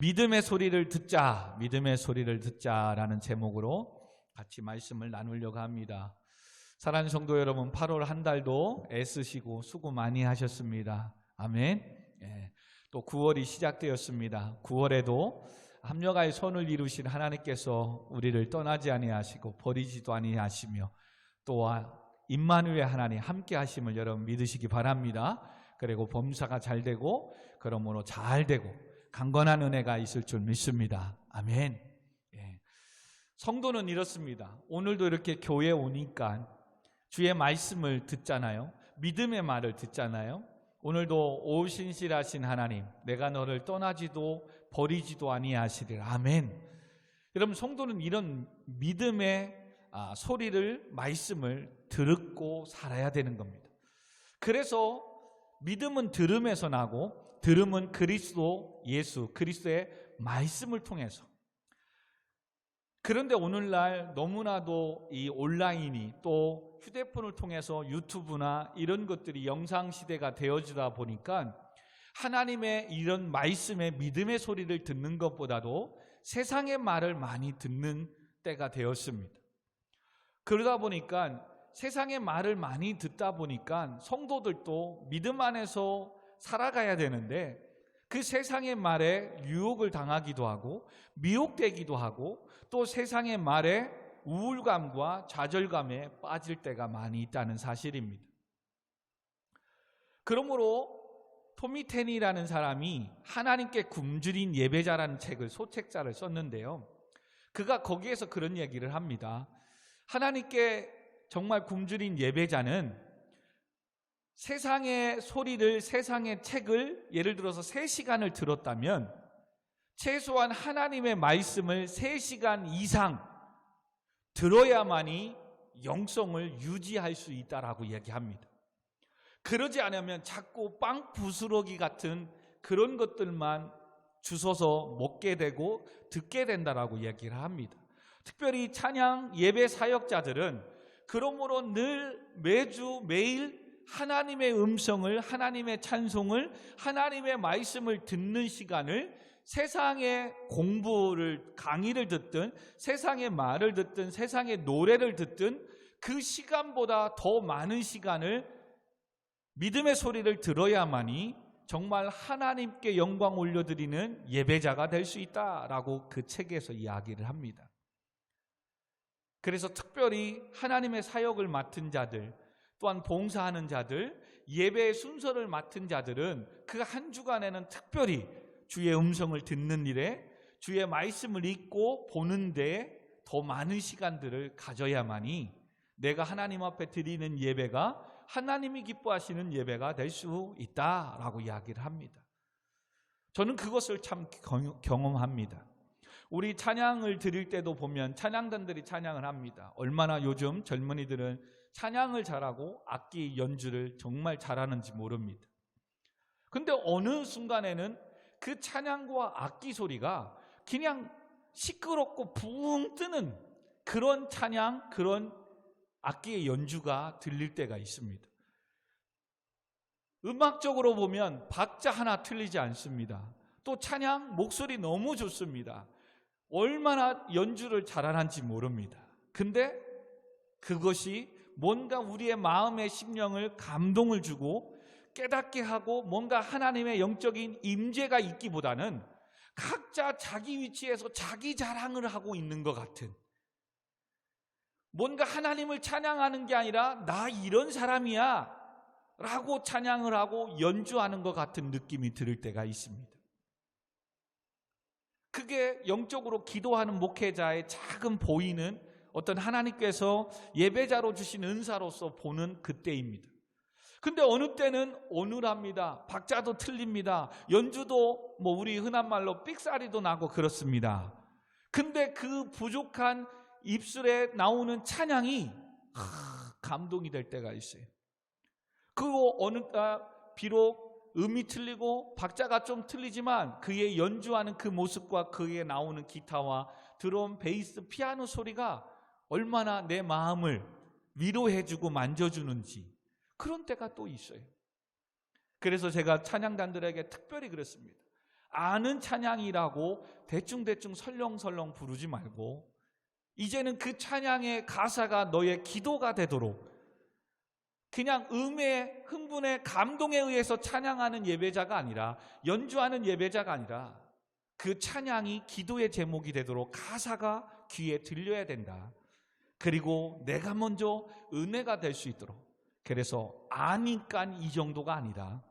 믿음의 소리를 듣자, 믿음의 소리를 듣자라는 제목으로 같이 말씀을 나누려고 합니다. 사랑하는 성도 여러분, 8월 한 달도 애쓰시고 수고 많이 하셨습니다. 아멘. 또 9월이 시작되었습니다. 9월에도 합력하여 손을 이루신 하나님께서 우리를 떠나지 아니하시고 버리지도 아니하시며 또 임마누엘 하나님 함께 하심을 여러분 믿으시기 바랍니다. 그리고 범사가 잘 되고 그러므로 잘 되고 강건한 은혜가 있을 줄 믿습니다. 아멘. 성도는 이렇습니다. 오늘도 이렇게 교회에 오니까 주의 말씀을 듣잖아요. 믿음의 말을 듣잖아요. 오늘도 오신실하신 하나님, 내가 너를 떠나지도 버리지도 아니하시리라. 아멘. 여러분, 성도는 이런 믿음의 소리를, 말씀을 듣고 살아야 되는 겁니다. 그래서 믿음은 들음에서 나고 들음은 그리스도 예수, 그리스도의 말씀을 통해서. 그런데 오늘날 너무나도 이 온라인이 또 휴대폰을 통해서 유튜브나 이런 것들이 영상시대가 되어지다 보니까 하나님의 이런 말씀의 믿음의 소리를 듣는 것보다도 세상의 말을 많이 듣는 때가 되었습니다. 그러다 보니까 세상의 말을 많이 듣다 보니까 성도들도 믿음 안에서 살아가야 되는데 그 세상의 말에 유혹을 당하기도 하고 미혹되기도 하고 또 세상의 말에 우울감과 좌절감에 빠질 때가 많이 있다는 사실입니다. 그러므로 토미 테니라는 사람이 하나님께 굶주린 예배자라는 책을 소책자를 썼는데요. 그가 거기에서 그런 얘기를 합니다. 하나님께 정말 굶주린 예배자는 세상의 소리를, 세상의 책을 예를 들어서 3시간을 들었다면 최소한 하나님의 말씀을 3시간 이상 들어야만이 영성을 유지할 수 있다라고 얘기합니다. 그러지 않으면 자꾸 빵 부스러기 같은 그런 것들만 주워서 먹게 되고 듣게 된다라고 얘기를 합니다. 특별히 찬양 예배 사역자들은 그러므로 늘 매주 매일 하나님의 음성을, 하나님의 찬송을, 하나님의 말씀을 듣는 시간을 세상의 공부를, 강의를 듣든 세상의 말을 듣든 세상의 노래를 듣든 그 시간보다 더 많은 시간을 믿음의 소리를 들어야만이 정말 하나님께 영광 올려드리는 예배자가 될 수 있다라고 그 책에서 이야기를 합니다. 그래서 특별히 하나님의 사역을 맡은 자들, 또한 봉사하는 자들, 예배의 순서를 맡은 자들은 그 한 주간에는 특별히 주의 음성을 듣는 일에, 주의 말씀을 읽고 보는 데에 더 많은 시간들을 가져야만이 내가 하나님 앞에 드리는 예배가 하나님이 기뻐하시는 예배가 될 수 있다라고 이야기를 합니다. 저는 그것을 참 경험합니다. 우리 찬양을 드릴 때도 보면 찬양단들이 찬양을 합니다. 얼마나 요즘 젊은이들은 찬양을 잘하고 악기 연주를 정말 잘하는지 모릅니다. 근데 어느 순간에는 그 찬양과 악기 소리가 그냥 시끄럽고 붕 뜨는 그런 찬양, 그런 악기의 연주가 들릴 때가 있습니다. 음악적으로 보면 박자 하나 틀리지 않습니다. 또 찬양 목소리 너무 좋습니다. 얼마나 연주를 잘하는지 모릅니다. 근데 그것이 뭔가 우리의 마음의 심령을 감동을 주고 깨닫게 하고 뭔가 하나님의 영적인 임재가 있기보다는 각자 자기 위치에서 자기 자랑을 하고 있는 것 같은, 뭔가 하나님을 찬양하는 게 아니라 나 이런 사람이야 라고 찬양을 하고 연주하는 것 같은 느낌이 들 때가 있습니다. 그게 영적으로 기도하는 목회자의 작은 보이는 어떤 하나님께서 예배자로 주신 은사로서 보는 그때입니다. 근데 어느 때는 어눌합니다. 박자도 틀립니다. 연주도 우리 흔한 말로 삑사리도 나고 그렇습니다. 근데 그 부족한 입술에 나오는 찬양이 감동이 될 때가 있어요. 그리고 어느 때 비록 음이 틀리고 박자가 좀 틀리지만 그의 연주하는 그 모습과 그에 나오는 기타와 드럼, 베이스, 피아노 소리가 얼마나 내 마음을 위로해주고 만져주는지 그런 때가 또 있어요. 그래서 제가 찬양단들에게 특별히 그랬습니다. 아는 찬양이라고 대충대충 설렁설렁 부르지 말고 이제는 그 찬양의 가사가 너의 기도가 되도록 그냥 음에 흥분에 감동에 의해서 찬양하는 예배자가 아니라 연주하는 예배자가 아니라 그 찬양이 기도의 제목이 되도록 가사가 귀에 들려야 된다. 그리고 내가 먼저 은혜가 될 수 있도록. 그래서 아니까 이 정도가 아니라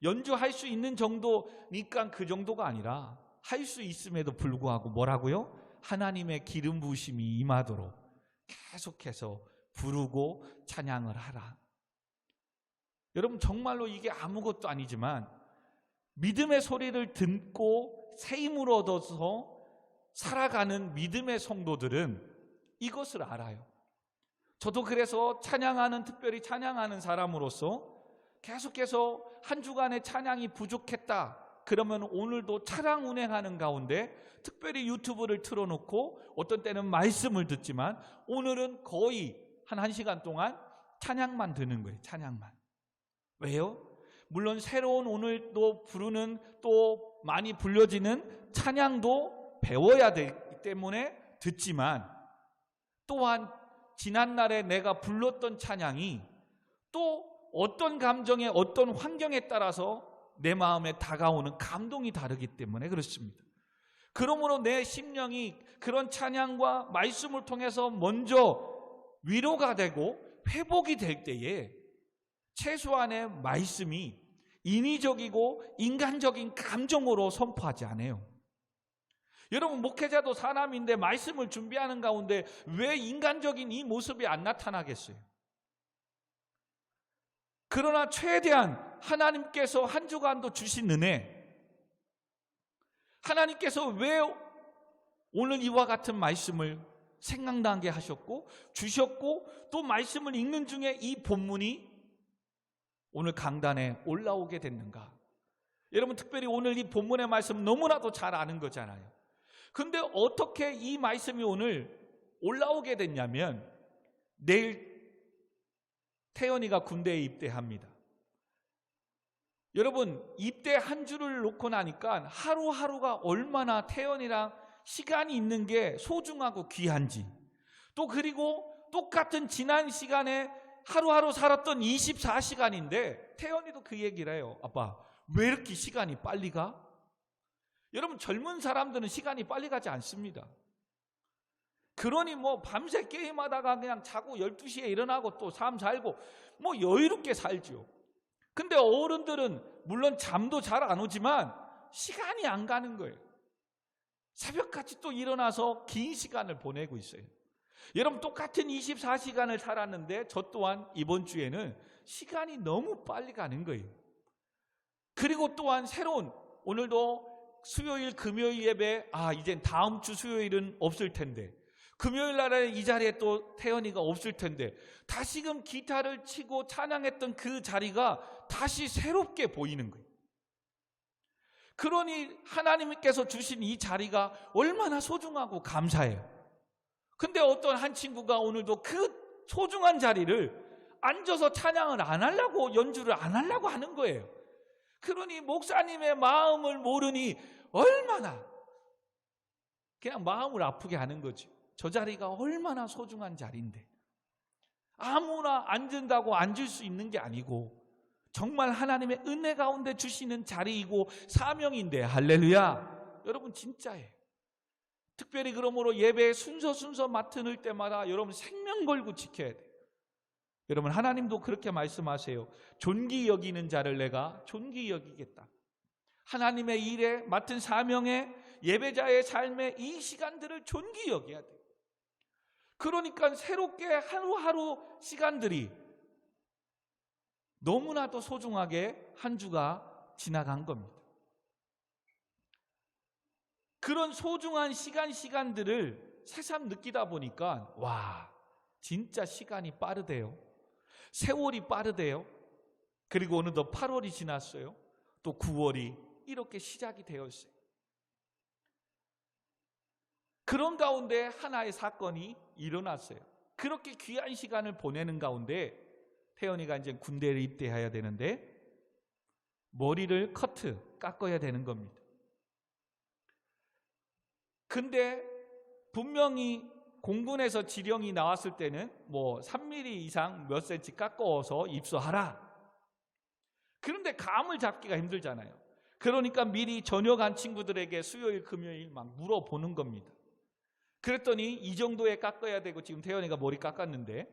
연주할 수 있는 정도니까 그 정도가 아니라 할 수 있음에도 불구하고 뭐라고요? 하나님의 기름 부으심이 임하도록 계속해서 부르고 찬양을 하라. 여러분 정말로 이게 아무것도 아니지만 믿음의 소리를 듣고 새 힘을 얻어서 살아가는 믿음의 성도들은 이것을 알아요. 저도 그래서 찬양하는, 특별히 찬양하는 사람으로서 계속해서 한 주간의 찬양이 부족했다 그러면 오늘도 차량 운행하는 가운데 특별히 유튜브를 틀어놓고 어떤 때는 말씀을 듣지만 오늘은 거의 한 1시간 동안 찬양만 듣는 거예요. 찬양만. 왜요? 물론 새로운 오늘도 부르는 또 많이 불려지는 찬양도 배워야 되기 때문에 듣지만 또한 지난날에 내가 불렀던 찬양이 또 어떤 감정에 어떤 환경에 따라서 내 마음에 다가오는 감동이 다르기 때문에 그렇습니다. 그러므로 내 심령이 그런 찬양과 말씀을 통해서 먼저 위로가 되고 회복이 될 때에 최소한의 말씀이 인위적이고 인간적인 감정으로 선포하지 않아요. 여러분 목회자도 사람인데 말씀을 준비하는 가운데 왜 인간적인 이 모습이 안 나타나겠어요? 그러나 최대한 하나님께서 한 주간도 주신 은혜, 하나님께서 왜 오늘 이와 같은 말씀을 생각나게 하셨고 주셨고 또 말씀을 읽는 중에 이 본문이 오늘 강단에 올라오게 됐는가? 여러분 특별히 오늘 이 본문의 말씀 너무나도 잘 아는 거잖아요. 근데 어떻게 이 말씀이 오늘 올라오게 됐냐면 내일 태연이가 군대에 입대합니다. 여러분 입대 한 주를 놓고 나니까 하루하루가 얼마나 태연이랑 시간이 있는 게 소중하고 귀한지, 또 그리고 똑같은 지난 시간에 하루하루 살았던 24시간인데 태연이도 그 얘기를 해요. 아빠 왜 이렇게 시간이 빨리 가? 여러분 젊은 사람들은 시간이 빨리 가지 않습니다. 그러니 뭐 밤새 게임하다가 그냥 자고 12시에 일어나고 또 삶 살고 뭐 여유롭게 살죠. 근데 어른들은 물론 잠도 잘 안 오지만 시간이 안 가는 거예요. 새벽까지 또 일어나서 긴 시간을 보내고 있어요. 여러분 똑같은 24시간을 살았는데 저 또한 이번 주에는 시간이 너무 빨리 가는 거예요. 그리고 또한 새로운 오늘도 수요일 금요일 예배 이젠 다음 주 수요일은 없을 텐데 금요일 날에 이 자리에 또 태연이가 없을 텐데 다시금 기타를 치고 찬양했던 그 자리가 다시 새롭게 보이는 거예요. 그러니 하나님께서 주신 이 자리가 얼마나 소중하고 감사해요. 근데 어떤 한 친구가 오늘도 그 소중한 자리를 앉아서 찬양을 안 하려고 연주를 안 하려고 하는 거예요. 그러니 목사님의 마음을 모르니 얼마나 그냥 마음을 아프게 하는 거죠. 저 자리가 얼마나 소중한 자리인데 아무나 앉는다고 앉을 수 있는 게 아니고 정말 하나님의 은혜 가운데 주시는 자리이고 사명인데 할렐루야. 여러분 진짜예요. 특별히 그러므로 예배 순서 맡을 때마다 여러분 생명 걸고 지켜야 돼요. 여러분 하나님도 그렇게 말씀하세요. 존귀 여기는 자를 내가 존귀 여기겠다. 하나님의 일에 맡은 사명에 예배자의 삶에 이 시간들을 존귀 여겨야 돼요. 그러니까 새롭게 하루하루 시간들이 너무나도 소중하게 한 주가 지나간 겁니다. 그런 소중한 시간들을 새삼 느끼다 보니까 와 진짜 시간이 빠르대요. 세월이 빠르대요. 그리고 어느덧 8월이 지났어요. 또 9월이 이렇게 시작이 되었어요. 그런 가운데 하나의 사건이 일어났어요. 그렇게 귀한 시간을 보내는 가운데 태연이가 이제 군대를 입대해야 되는데 머리를 깎아야 되는 겁니다. 근데 분명히 공군에서 지령이 나왔을 때는 뭐 3mm 이상 몇 cm 깎아서 입수하라. 그런데 감을 잡기가 힘들잖아요. 그러니까 미리 전역한 친구들에게 수요일 금요일 막 물어보는 겁니다. 그랬더니 이 정도에 깎아야 되고, 지금 태연이가 머리 깎았는데,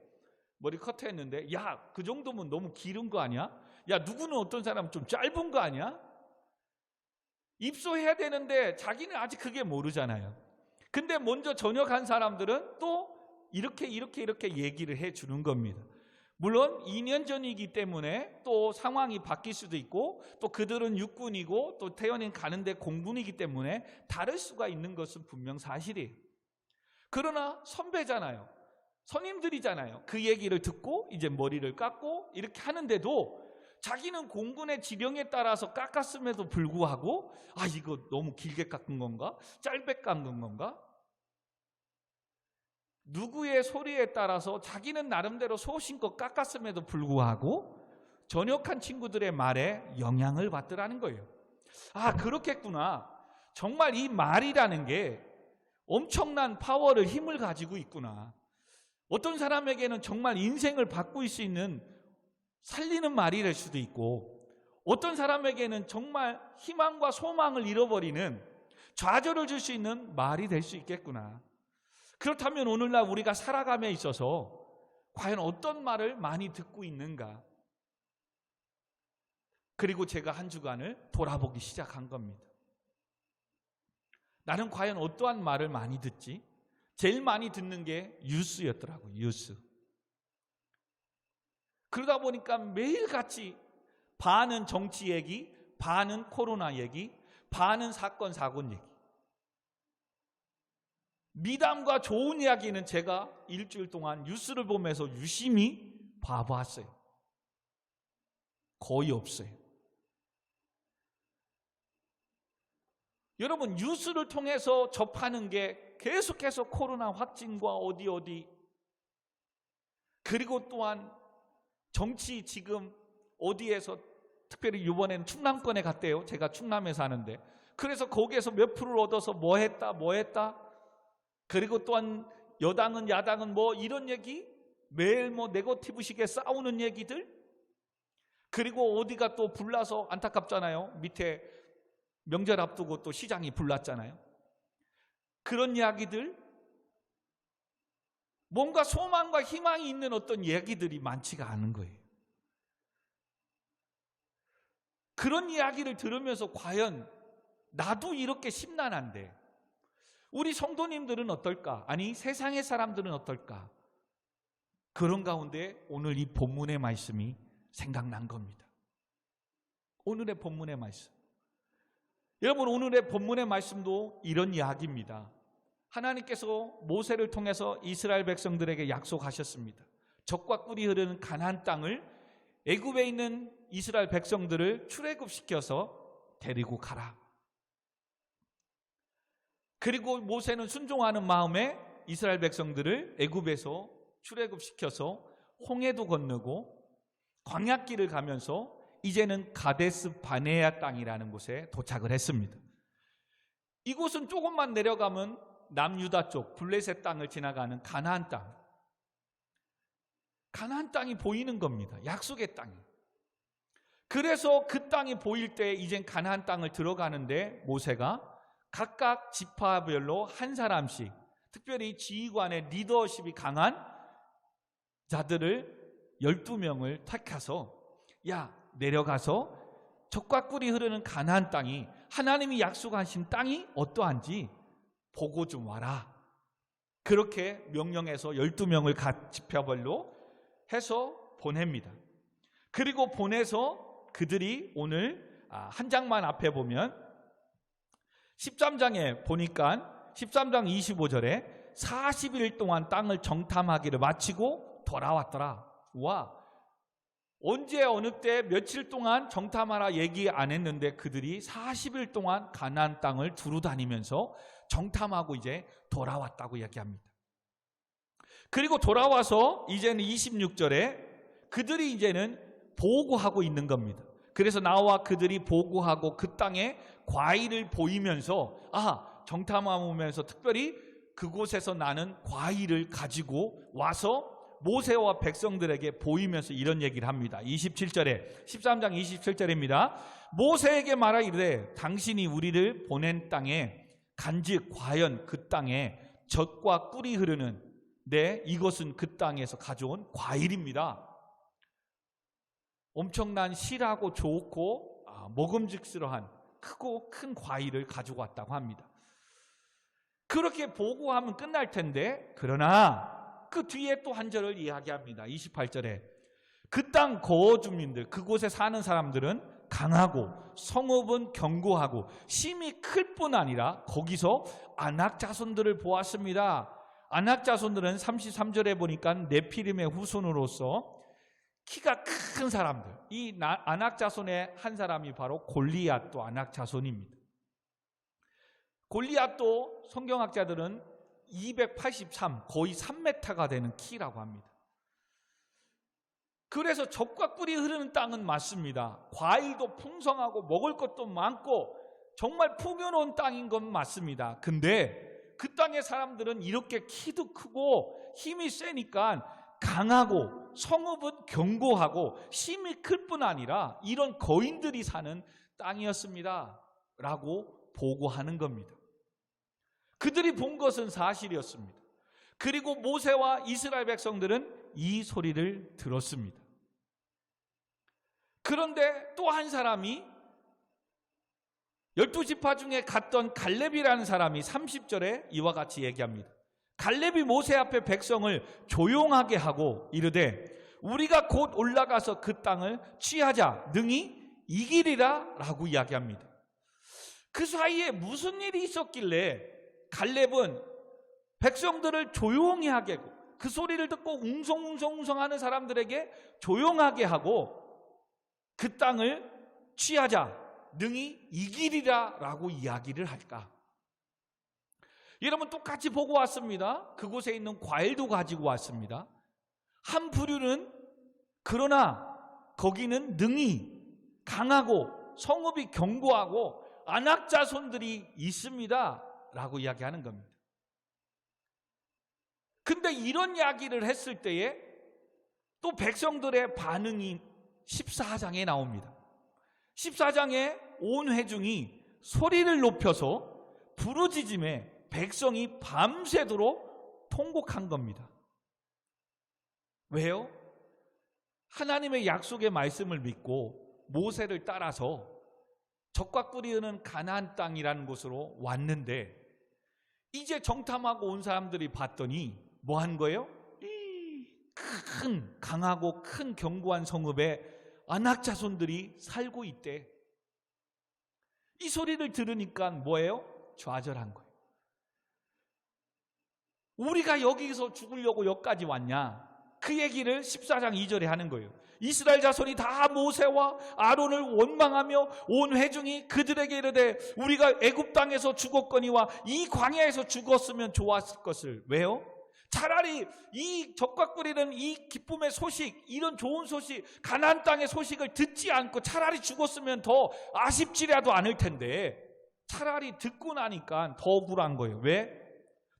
머리 커트했는데, 야, 그 정도면 너무 기른 거 아니야? 야, 누구는 어떤 사람은 좀 짧은 거 아니야? 입소해야 되는데 자기는 아직 그게 모르잖아요. 근데 먼저 전역한 사람들은 또 이렇게 얘기를 해 주는 겁니다. 물론 2년 전이기 때문에 또 상황이 바뀔 수도 있고, 또 그들은 육군이고 또 태연이는 가는데 공군이기 때문에 다를 수가 있는 것은 분명 사실이에요. 그러나 선배잖아요. 선임들이잖아요. 그 얘기를 듣고 이제 머리를 깎고 이렇게 하는데도 자기는 공군의 지령에 따라서 깎았음에도 불구하고, 아, 이거 너무 길게 깎은 건가? 짧게 깎은 건가? 누구의 소리에 따라서 자기는 나름대로 소신껏 깎았음에도 불구하고 전역한 친구들의 말에 영향을 받더라는 거예요. 아, 그렇겠구나. 정말 이 말이라는 게 엄청난 파워를, 힘을 가지고 있구나. 어떤 사람에게는 정말 인생을 바꿀 수 있는 살리는 말이 될 수도 있고, 어떤 사람에게는 정말 희망과 소망을 잃어버리는, 좌절을 줄 수 있는 말이 될 수 있겠구나. 그렇다면 오늘날 우리가 살아감에 있어서 과연 어떤 말을 많이 듣고 있는가? 그리고 제가 한 주간을 돌아보기 시작한 겁니다. 나는 과연 어떠한 말을 많이 듣지? 제일 많이 듣는 게 뉴스였더라고요. 뉴스. 그러다 보니까 매일같이 반은 정치 얘기, 반은 코로나 얘기, 반은 사건 사고 얘기. 미담과 좋은 이야기는 제가 일주일 동안 뉴스를 보면서 유심히 봐봤어요. 거의 없어요. 여러분, 뉴스를 통해서 접하는 게 계속해서 코로나 확진과 어디 그리고 또한 정치 지금 어디에서, 특별히 이번에는 충남권에 갔대요. 제가 충남에 사는데. 그래서 거기에서 몇 프로를 얻어서 뭐 했다. 그리고 또한 여당은 야당은 뭐 이런 얘기, 매일 뭐 네거티브식에 싸우는 얘기들, 그리고 어디가 또 불나서 안타깝잖아요. 밑에 명절 앞두고 또 시장이 불났잖아요. 그런 이야기들, 뭔가 소망과 희망이 있는 어떤 이야기들이 많지가 않은 거예요. 그런 이야기를 들으면서 과연 나도 이렇게 심란한데 우리 성도님들은 어떨까? 아니, 세상의 사람들은 어떨까? 그런 가운데 오늘 이 본문의 말씀이 생각난 겁니다. 오늘의 본문의 말씀. 여러분, 오늘의 본문의 말씀도 이런 이야기입니다. 하나님께서 모세를 통해서 이스라엘 백성들에게 약속하셨습니다. 젖과 꿀이 흐르는 가나안 땅을, 애굽에 있는 이스라엘 백성들을 출애굽시켜서 데리고 가라. 그리고 모세는 순종하는 마음에 이스라엘 백성들을 애굽에서 출애굽시켜서 홍해도 건너고 광야길을 가면서 이제는 가데스 바네아 땅이라는 곳에 도착을 했습니다. 이곳은 조금만 내려가면 남유다 쪽 블레셋 땅을 지나가는 가나안 땅. 가나안 땅이 보이는 겁니다. 약속의 땅이. 그래서 그 땅이 보일 때 이젠 가나안 땅을 들어가는데 모세가 각각 지파별로 한 사람씩, 특별히 지휘관의 리더십이 강한 자들을 12명을 택해서, 야, 내려가서 젖과 꿀이 흐르는 가나안 땅이, 하나님이 약속하신 땅이 어떠한지 보고 좀 와라. 그렇게 명령해서 12명을 각 지파별로 해서 보냅니다. 그리고 보내서 그들이 오늘 한 장만 앞에 보면 13장에 보니까 13장 25절에 40일 동안 땅을 정탐하기를 마치고 돌아왔더라. 와, 언제 어느 때 며칠 동안 정탐하라 얘기 안 했는데 그들이 40일 동안 가나안 땅을 두루 다니면서 정탐하고 이제 돌아왔다고 얘기합니다. 그리고 돌아와서 이제는 26절에 그들이 이제는 보고하고 있는 겁니다. 그래서 나와 그들이 보고하고 그 땅에 과일을 보이면서, 아, 정탐하면서 특별히 그곳에서 나는 과일을 가지고 와서 모세와 백성들에게 보이면서 이런 얘기를 합니다. 27절에 13장 27절입니다. 모세에게 말하 이르되 당신이 우리를 보낸 땅에 간즉 과연 그 땅에 젖과 꿀이 흐르는 이것은 그 땅에서 가져온 과일입니다. 엄청난 실하고 좋고 먹음직스러운 크고 큰 과일을 가지고 왔다고 합니다. 그렇게 보고하면 끝날 텐데 그러나 그 뒤에 또 한 절을 이야기합니다. 28절에 그 땅 거주민들, 그곳에 사는 사람들은 강하고 성읍은 견고하고 심이 클 뿐 아니라 거기서 아낙 자손들을 보았습니다. 아낙 자손들은 33절에 보니까 네피림의 후손으로서 키가 큰 사람들, 이 아낙 자손의 한 사람이 바로 골리앗도 아낙 자손입니다. 골리앗도 성경학자들은 283, 거의 3m가 되는 키라고 합니다. 그래서 젖과 꿀이 흐르는 땅은 맞습니다. 과일도 풍성하고 먹을 것도 많고 정말 풍요로운 땅인 건 맞습니다. 근데 그 땅의 사람들은 이렇게 키도 크고 힘이 세니까 강하고 성읍은 견고하고 심이 클 뿐 아니라 이런 거인들이 사는 땅이었습니다 라고 보고하는 겁니다. 그들이 본 것은 사실이었습니다. 그리고 모세와 이스라엘 백성들은 이 소리를 들었습니다. 그런데 또 한 사람이 12지파 중에 갔던 갈렙이라는 사람이 30절에 이와 같이 얘기합니다. 갈렙이 모세 앞에 백성을 조용하게 하고 이르되 우리가 곧 올라가서 그 땅을 취하자 능히 이기리라 라고 이야기합니다. 그 사이에 무슨 일이 있었길래 갈렙은 백성들을 조용히 하게 하고 그 소리를 듣고 웅성웅성웅성하는 사람들에게 조용하게 하고 그 땅을 취하자 능히 이기리라 라고 이야기를 할까? 여러분 똑같이 보고 왔습니다. 그곳에 있는 과일도 가지고 왔습니다. 한 부류는 그러나 거기는 능히 강하고 성읍이 견고하고 아낙 자손들이 있습니다 라고 이야기하는 겁니다. 근데 이런 이야기를 했을 때에 또 백성들의 반응이 14장에 나옵니다. 14장에 온 회중이 소리를 높여서 부르짖음에 백성이 밤새도록 통곡한 겁니다. 왜요? 하나님의 약속의 말씀을 믿고 모세를 따라서 젖과 꿀이 흐르는 가나안 땅이라는 곳으로 왔는데 이제 정탐하고 온 사람들이 봤더니 뭐 한 거예요? 큰 강하고 큰 견고한 성읍에 아낙 자손들이 살고 있대. 이 소리를 들으니까 뭐예요? 좌절한 거예요. 우리가 여기서 죽으려고 여기까지 왔냐? 그 얘기를 14장 2절에 하는 거예요. 이스라엘 자손이 다 모세와 아론을 원망하며 온 회중이 그들에게 이르되 우리가 애굽 땅에서 죽었거니와 이 광야에서 죽었으면 좋았을 것을. 왜요? 차라리 이 젖과 꿀이는 이 기쁨의 소식, 이런 좋은 소식, 가나안 땅의 소식을 듣지 않고 차라리 죽었으면 더 아쉽지라도 않을 텐데 차라리 듣고 나니까 더 억울한 거예요. 왜?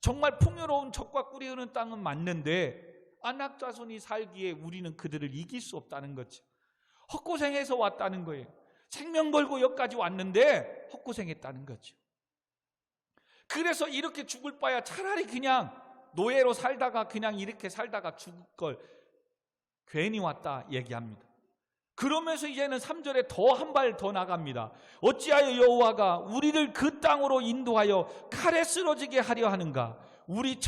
정말 풍요로운 젖과 꿀이 흐르는 땅은 맞는데 아낙 자손이 살기에 우리는 그들을 이길 수 없다는 거죠. 헛고생해서 왔다는 거예요. 생명 걸고 여기까지 왔는데 헛고생했다는 거죠. 그래서 이렇게 죽을 바야 차라리 그냥 노예로 살다가 그냥 이렇게 살다가 죽을 걸 괜히 왔다 얘기합니다. 그러면서 이제는 3절에 더 한 발 더 나갑니다. 어찌하여 여호와가 우리를 그 땅으로 인도하여 칼에 쓰러지게 하려 하는가? 우리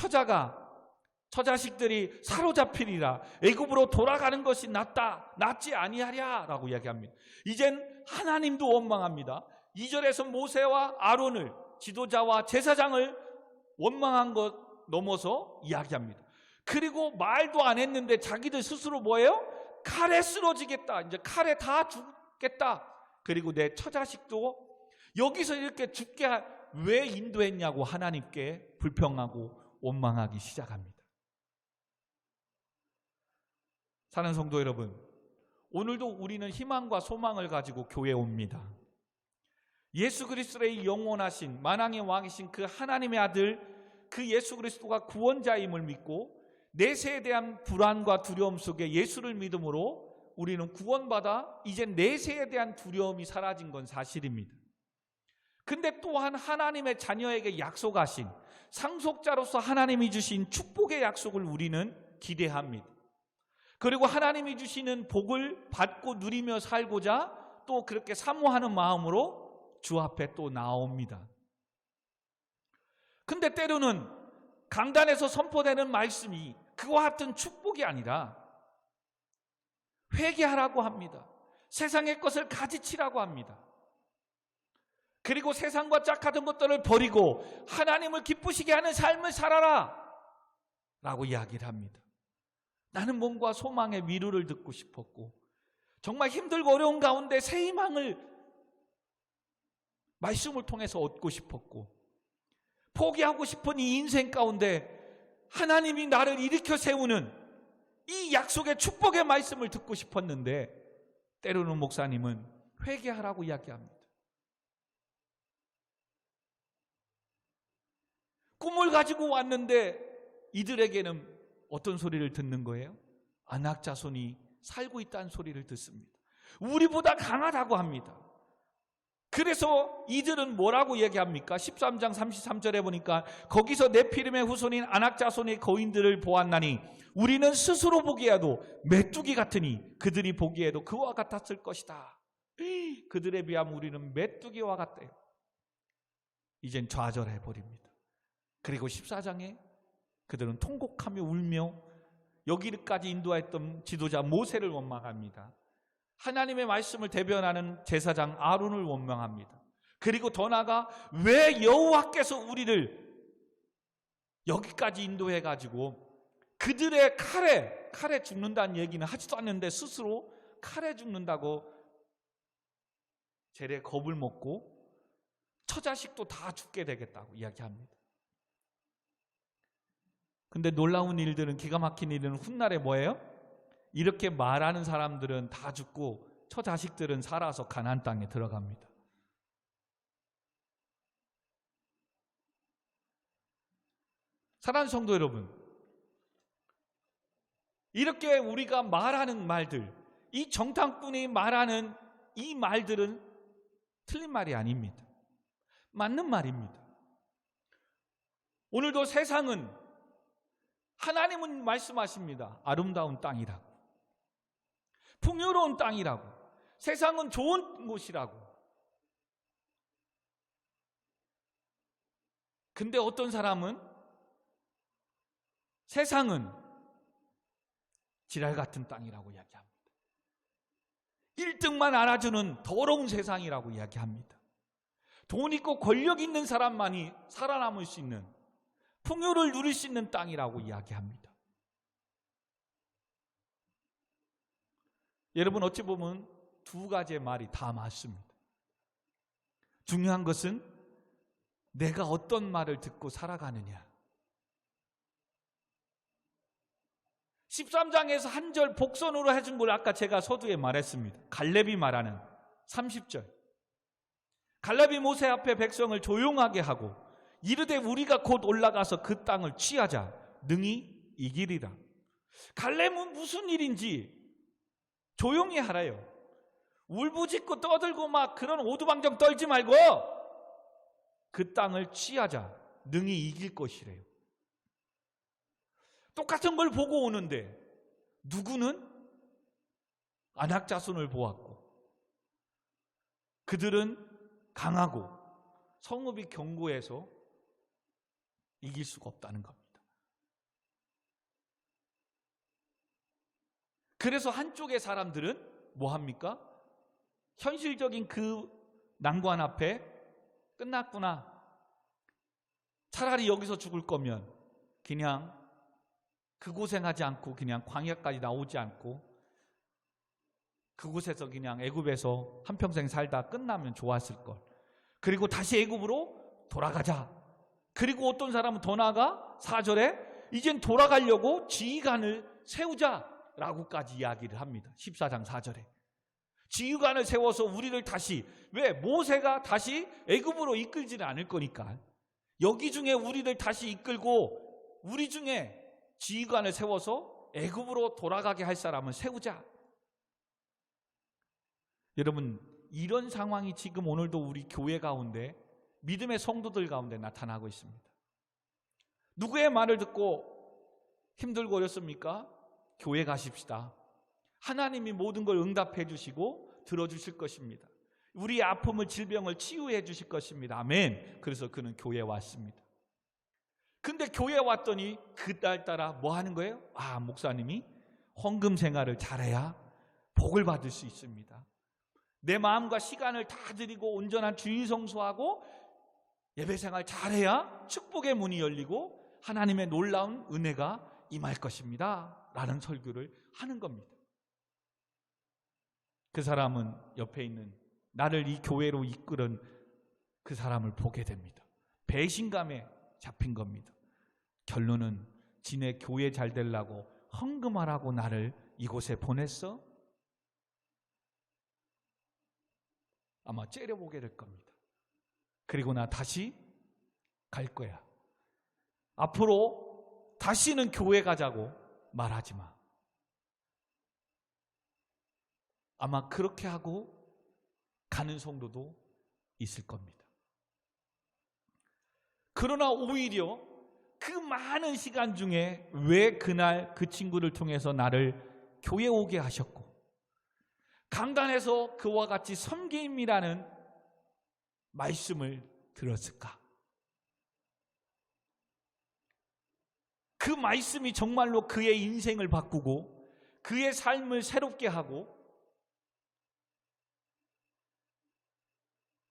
처자식들이 사로잡히리라. 애굽으로 돌아가는 것이 낫지 아니하랴 라고 이야기합니다. 이젠 하나님도 원망합니다. 2절에서 모세와 아론을, 지도자와 제사장을 원망한 것 넘어서 이야기합니다. 그리고 말도 안 했는데 자기들 스스로 뭐예요? 칼에 쓰러지겠다. 이제 칼에 다 죽겠다. 그리고 내 처자식도 여기서 이렇게 죽게 왜 인도했냐고 하나님께 불평하고 원망하기 시작합니다. 사는 성도 여러분, 오늘도 우리는 희망과 소망을 가지고 교회에 옵니다. 예수 그리스도의 영원하신 만왕의 왕이신 그 하나님의 아들 그 예수 그리스도가 구원자임을 믿고 내세에 대한 불안과 두려움 속에 예수를 믿음으로 우리는 구원받아 이제 내세에 대한 두려움이 사라진 건 사실입니다. 근데 또한 하나님의 자녀에게 약속하신 상속자로서 하나님이 주신 축복의 약속을 우리는 기대합니다. 그리고 하나님이 주시는 복을 받고 누리며 살고자 또 그렇게 사모하는 마음으로 주 앞에 또 나옵니다. 근데 때로는 강단에서 선포되는 말씀이 그와 같은 축복이 아니라 회개하라고 합니다. 세상의 것을 가지치라고 합니다. 그리고 세상과 짝하던 것들을 버리고 하나님을 기쁘시게 하는 삶을 살아라 라고 이야기를 합니다. 나는 몸과 소망의 위로를 듣고 싶었고 정말 힘들고 어려운 가운데 새 희망을 말씀을 통해서 얻고 싶었고 포기하고 싶은 이 인생 가운데 하나님이 나를 일으켜 세우는 이 약속의 축복의 말씀을 듣고 싶었는데 때로는 목사님은 회개하라고 이야기합니다. 꿈을 가지고 왔는데 이들에게는 어떤 소리를 듣는 거예요? 안악자손이 살고 있다는 소리를 듣습니다. 우리보다 강하다고 합니다. 그래서 이들은 뭐라고 얘기합니까? 13장 33절에 보니까 거기서 네피림의 후손인 안악자손의 거인들을 보았나니 우리는 스스로 보기에도 메뚜기 같으니 그들이 보기에도 그와 같았을 것이다. 그들에 비하면 우리는 메뚜기와 같대요. 이젠 좌절해버립니다. 그리고 14장에 그들은 통곡하며 울며 여기까지 인도했던 지도자 모세를 원망합니다. 하나님의 말씀을 대변하는 제사장 아론을 원망합니다. 그리고 더 나아가 왜 여호와께서 우리를 여기까지 인도해가지고 그들의 칼에 죽는다는 얘기는 하지도 않는데 스스로 칼에 죽는다고 재래 겁을 먹고 처자식도 다 죽게 되겠다고 이야기합니다. 근데 놀라운 일들은 기가 막힌 일은 훗날에 뭐예요? 이렇게 말하는 사람들은 다 죽고 처자식들은 살아서 가나안 땅에 들어갑니다. 사랑하는 성도 여러분, 이렇게 우리가 말하는 말들, 이 정탐꾼이 말하는 이 말들은 틀린 말이 아닙니다. 맞는 말입니다. 오늘도 세상은 하나님은 말씀하십니다. 아름다운 땅이라고, 풍요로운 땅이라고, 세상은 좋은 곳이라고. 근데 어떤 사람은 세상은 지랄 같은 땅이라고 이야기합니다. 1등만 알아주는 더러운 세상이라고 이야기합니다. 돈 있고 권력 있는 사람만이 살아남을 수 있는, 풍요를 누릴 수 있는 땅이라고 이야기합니다. 여러분, 어찌 보면 두 가지의 말이 다 맞습니다. 중요한 것은 내가 어떤 말을 듣고 살아가느냐. 13장에서 한 절 복선으로 해준 걸 아까 제가 서두에 말했습니다. 갈렙이 말하는 30절. 갈렙이 모세 앞에 백성을 조용하게 하고 이르되 우리가 곧 올라가서 그 땅을 취하자 능히 이기리라. 갈렙은 무슨 일인지 조용히 하래요. 울부짖고 떠들고 막 그런 오두방정 떨지 말고 그 땅을 취하자 능히 이길 것이래요. 똑같은 걸 보고 오는데 누구는 안악자손을 보았고 그들은 강하고 성읍이 견고해서 이길 수가 없다는 겁니다. 그래서 한쪽의 사람들은 뭐 합니까? 현실적인 그 난관 앞에 끝났구나, 차라리 여기서 죽을 거면 그냥 그 고생하지 않고 그냥 광야까지 나오지 않고 그곳에서 그냥 애굽에서 한평생 살다 끝나면 좋았을 걸. 그리고 다시 애굽으로 돌아가자. 그리고 어떤 사람은 더 나아가 4절에 이젠 돌아가려고 지휘관을 세우자라고까지 이야기를 합니다. 14장 4절에 지휘관을 세워서 우리를 다시, 왜? 모세가 다시 애굽으로 이끌지는 않을 거니까 여기 중에 우리를 다시 이끌고 우리 중에 지휘관을 세워서 애굽으로 돌아가게 할 사람을 세우자. 여러분, 이런 상황이 지금 오늘도 우리 교회 가운데, 믿음의 성도들 가운데 나타나고 있습니다. 누구의 말을 듣고 힘들고 어렵습니까? 교회 가십시다. 하나님이 모든 걸 응답해 주시고 들어주실 것입니다. 우리의 아픔을, 질병을 치유해 주실 것입니다. 아멘. 그래서 그는 교회에 왔습니다. 근데 교회에 왔더니 그날 따라 뭐 하는 거예요? 목사님이 헌금 생활을 잘해야 복을 받을 수 있습니다. 내 마음과 시간을 다 드리고 온전한 주일 성수하고 예배 생활 잘해야 축복의 문이 열리고 하나님의 놀라운 은혜가 임할 것입니다. 라는 설교를 하는 겁니다. 그 사람은 옆에 있는, 나를 이 교회로 이끌은 그 사람을 보게 됩니다. 배신감에 잡힌 겁니다. 결론은 지네 교회 잘 되려고 헌금하라고 나를 이곳에 보냈어? 아마 째려보게 될 겁니다. 그리고 나 다시 갈 거야. 앞으로 다시는 교회 가자고 말하지 마. 아마 그렇게 하고 가는 성도도 있을 겁니다. 그러나 오히려 그 많은 시간 중에 왜 그날 그 친구를 통해서 나를 교회에 오게 하셨고 강단에서 그와 같이 섬김이라는 말씀을 들었을까? 그 말씀이 정말로 그의 인생을 바꾸고 그의 삶을 새롭게 하고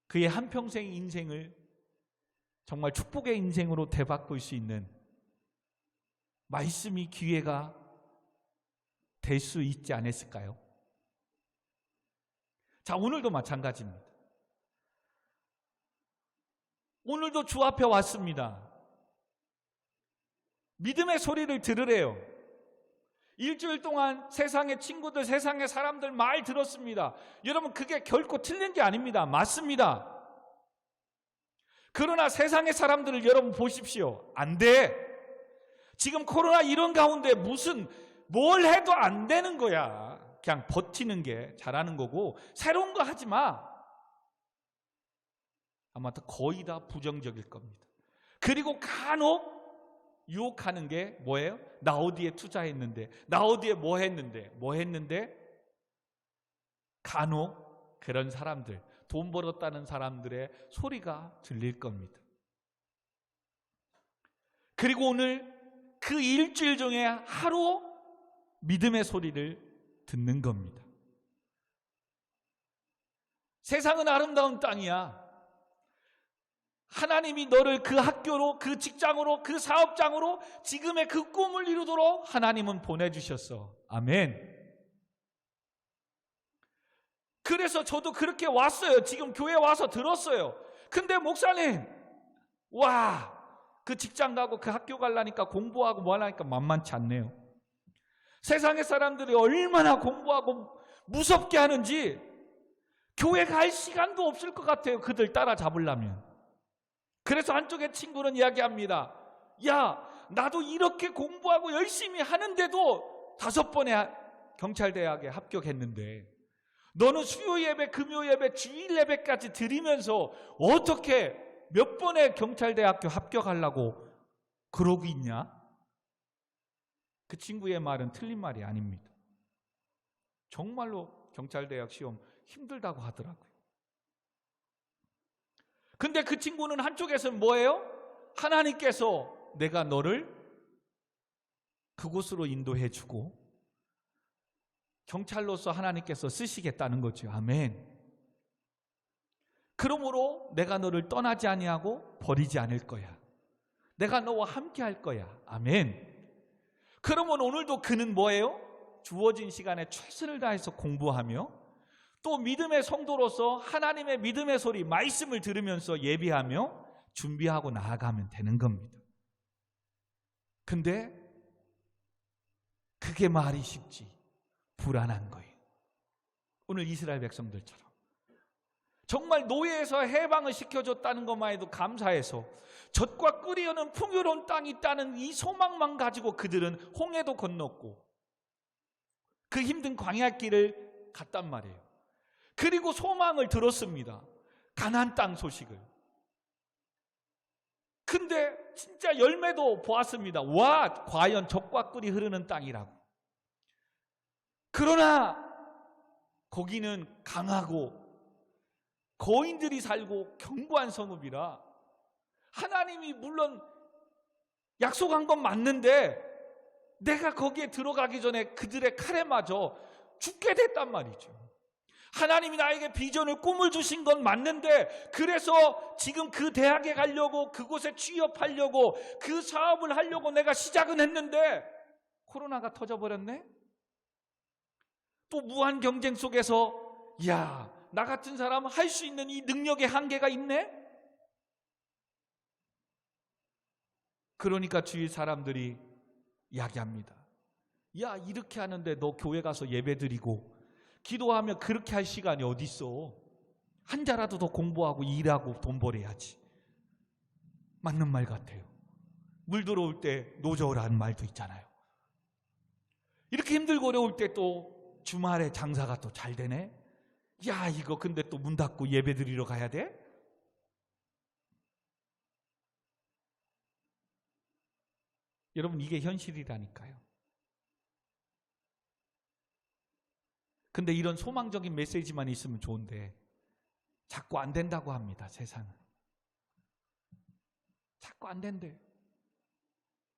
그의 한평생 인생을 정말 축복의 인생으로 되바꿀 수 있는 말씀이 기회가 될 수 있지 않았을까요? 자, 오늘도 마찬가지입니다. 오늘도 주 앞에 왔습니다. 믿음의 소리를 들으래요. 일주일 동안 세상의 친구들, 세상의 사람들 말 들었습니다. 여러분, 그게 결코 틀린 게 아닙니다. 맞습니다. 그러나 세상의 사람들을 여러분 보십시오. 안 돼. 지금 코로나 이런 가운데 뭘 해도 안 되는 거야. 그냥 버티는 게 잘하는 거고 새로운 거 하지 마. 아마 거의 다 부정적일 겁니다. 그리고 간혹 유혹하는 게 뭐예요? 나 어디에 투자했는데, 나 어디에 뭐 했는데 간혹 그런 사람들, 돈 벌었다는 사람들의 소리가 들릴 겁니다. 그리고 오늘 그 일주일 중에 하루 믿음의 소리를 듣는 겁니다. 세상은 아름다운 땅이야. 하나님이 너를 그 학교로, 그 직장으로, 그 사업장으로 지금의 그 꿈을 이루도록 하나님은 보내주셨어. 아멘. 그래서 저도 그렇게 왔어요. 지금 교회 와서 들었어요. 근데 목사님, 그 직장 가고 그 학교 가려니까 공부하고 뭐 하려니까 만만치 않네요. 세상의 사람들이 얼마나 공부하고 무섭게 하는지 교회 갈 시간도 없을 것 같아요. 그들 따라잡으려면. 그래서 한쪽의 친구는 이야기합니다. 야, 나도 이렇게 공부하고 열심히 하는데도 5번의 경찰대학에 합격했는데 너는 수요예배, 금요예배, 주일예배까지 드리면서 어떻게 몇 번의 경찰대학교 합격하려고 그러고 있냐? 그 친구의 말은 틀린 말이 아닙니다. 정말로 경찰대학 시험 힘들다고 하더라고요. 근데 그 친구는 한쪽에서는 뭐예요? 하나님께서 내가 너를 그곳으로 인도해 주고 경찰로서 하나님께서 쓰시겠다는 거죠. 아멘. 그러므로 내가 너를 떠나지 아니하고 버리지 않을 거야. 내가 너와 함께 할 거야. 아멘. 그러면 오늘도 그는 뭐예요? 주어진 시간에 최선을 다해서 공부하며 또 믿음의 성도로서 하나님의 믿음의 소리, 말씀을 들으면서 예비하며 준비하고 나아가면 되는 겁니다. 근데 그게 말이 쉽지 불안한 거예요. 오늘 이스라엘 백성들처럼 정말 노예에서 해방을 시켜줬다는 것만 해도 감사해서 젖과 꿀이 흐르는 풍요로운 땅이 있다는 이 소망만 가지고 그들은 홍해도 건넜고 그 힘든 광야길을 갔단 말이에요. 그리고 소망을 들었습니다. 가나안 땅 소식을. 근데 진짜 열매도 보았습니다. 와, 과연 젖과 꿀이 흐르는 땅이라고. 그러나 거기는 강하고 거인들이 살고 견고한 성읍이라 하나님이 물론 약속한 건 맞는데 내가 거기에 들어가기 전에 그들의 칼에 맞아 죽게 됐단 말이죠. 하나님이 나에게 비전을 꿈을 주신 건 맞는데 그래서 지금 그 대학에 가려고 그곳에 취업하려고 그 사업을 하려고 내가 시작은 했는데 코로나가 터져버렸네. 또 무한 경쟁 속에서 야, 나 같은 사람은 할 수 있는 이 능력의 한계가 있네. 그러니까 주위 사람들이 이야기합니다. 야, 이렇게 하는데 너 교회 가서 예배드리고 기도하면 그렇게 할 시간이 어디 있어? 한 자라도 더 공부하고 일하고 돈 벌어야지. 맞는 말 같아요. 물 들어올 때 노저우라는 말도 있잖아요. 이렇게 힘들고 어려울 때 또 주말에 장사가 또 잘 되네. 야, 이거 근데 또 문 닫고 예배 드리러 가야 돼? 여러분, 이게 현실이라니까요. 근데 이런 소망적인 메시지만 있으면 좋은데 자꾸 안 된다고 합니다. 세상은 자꾸 안 된대요.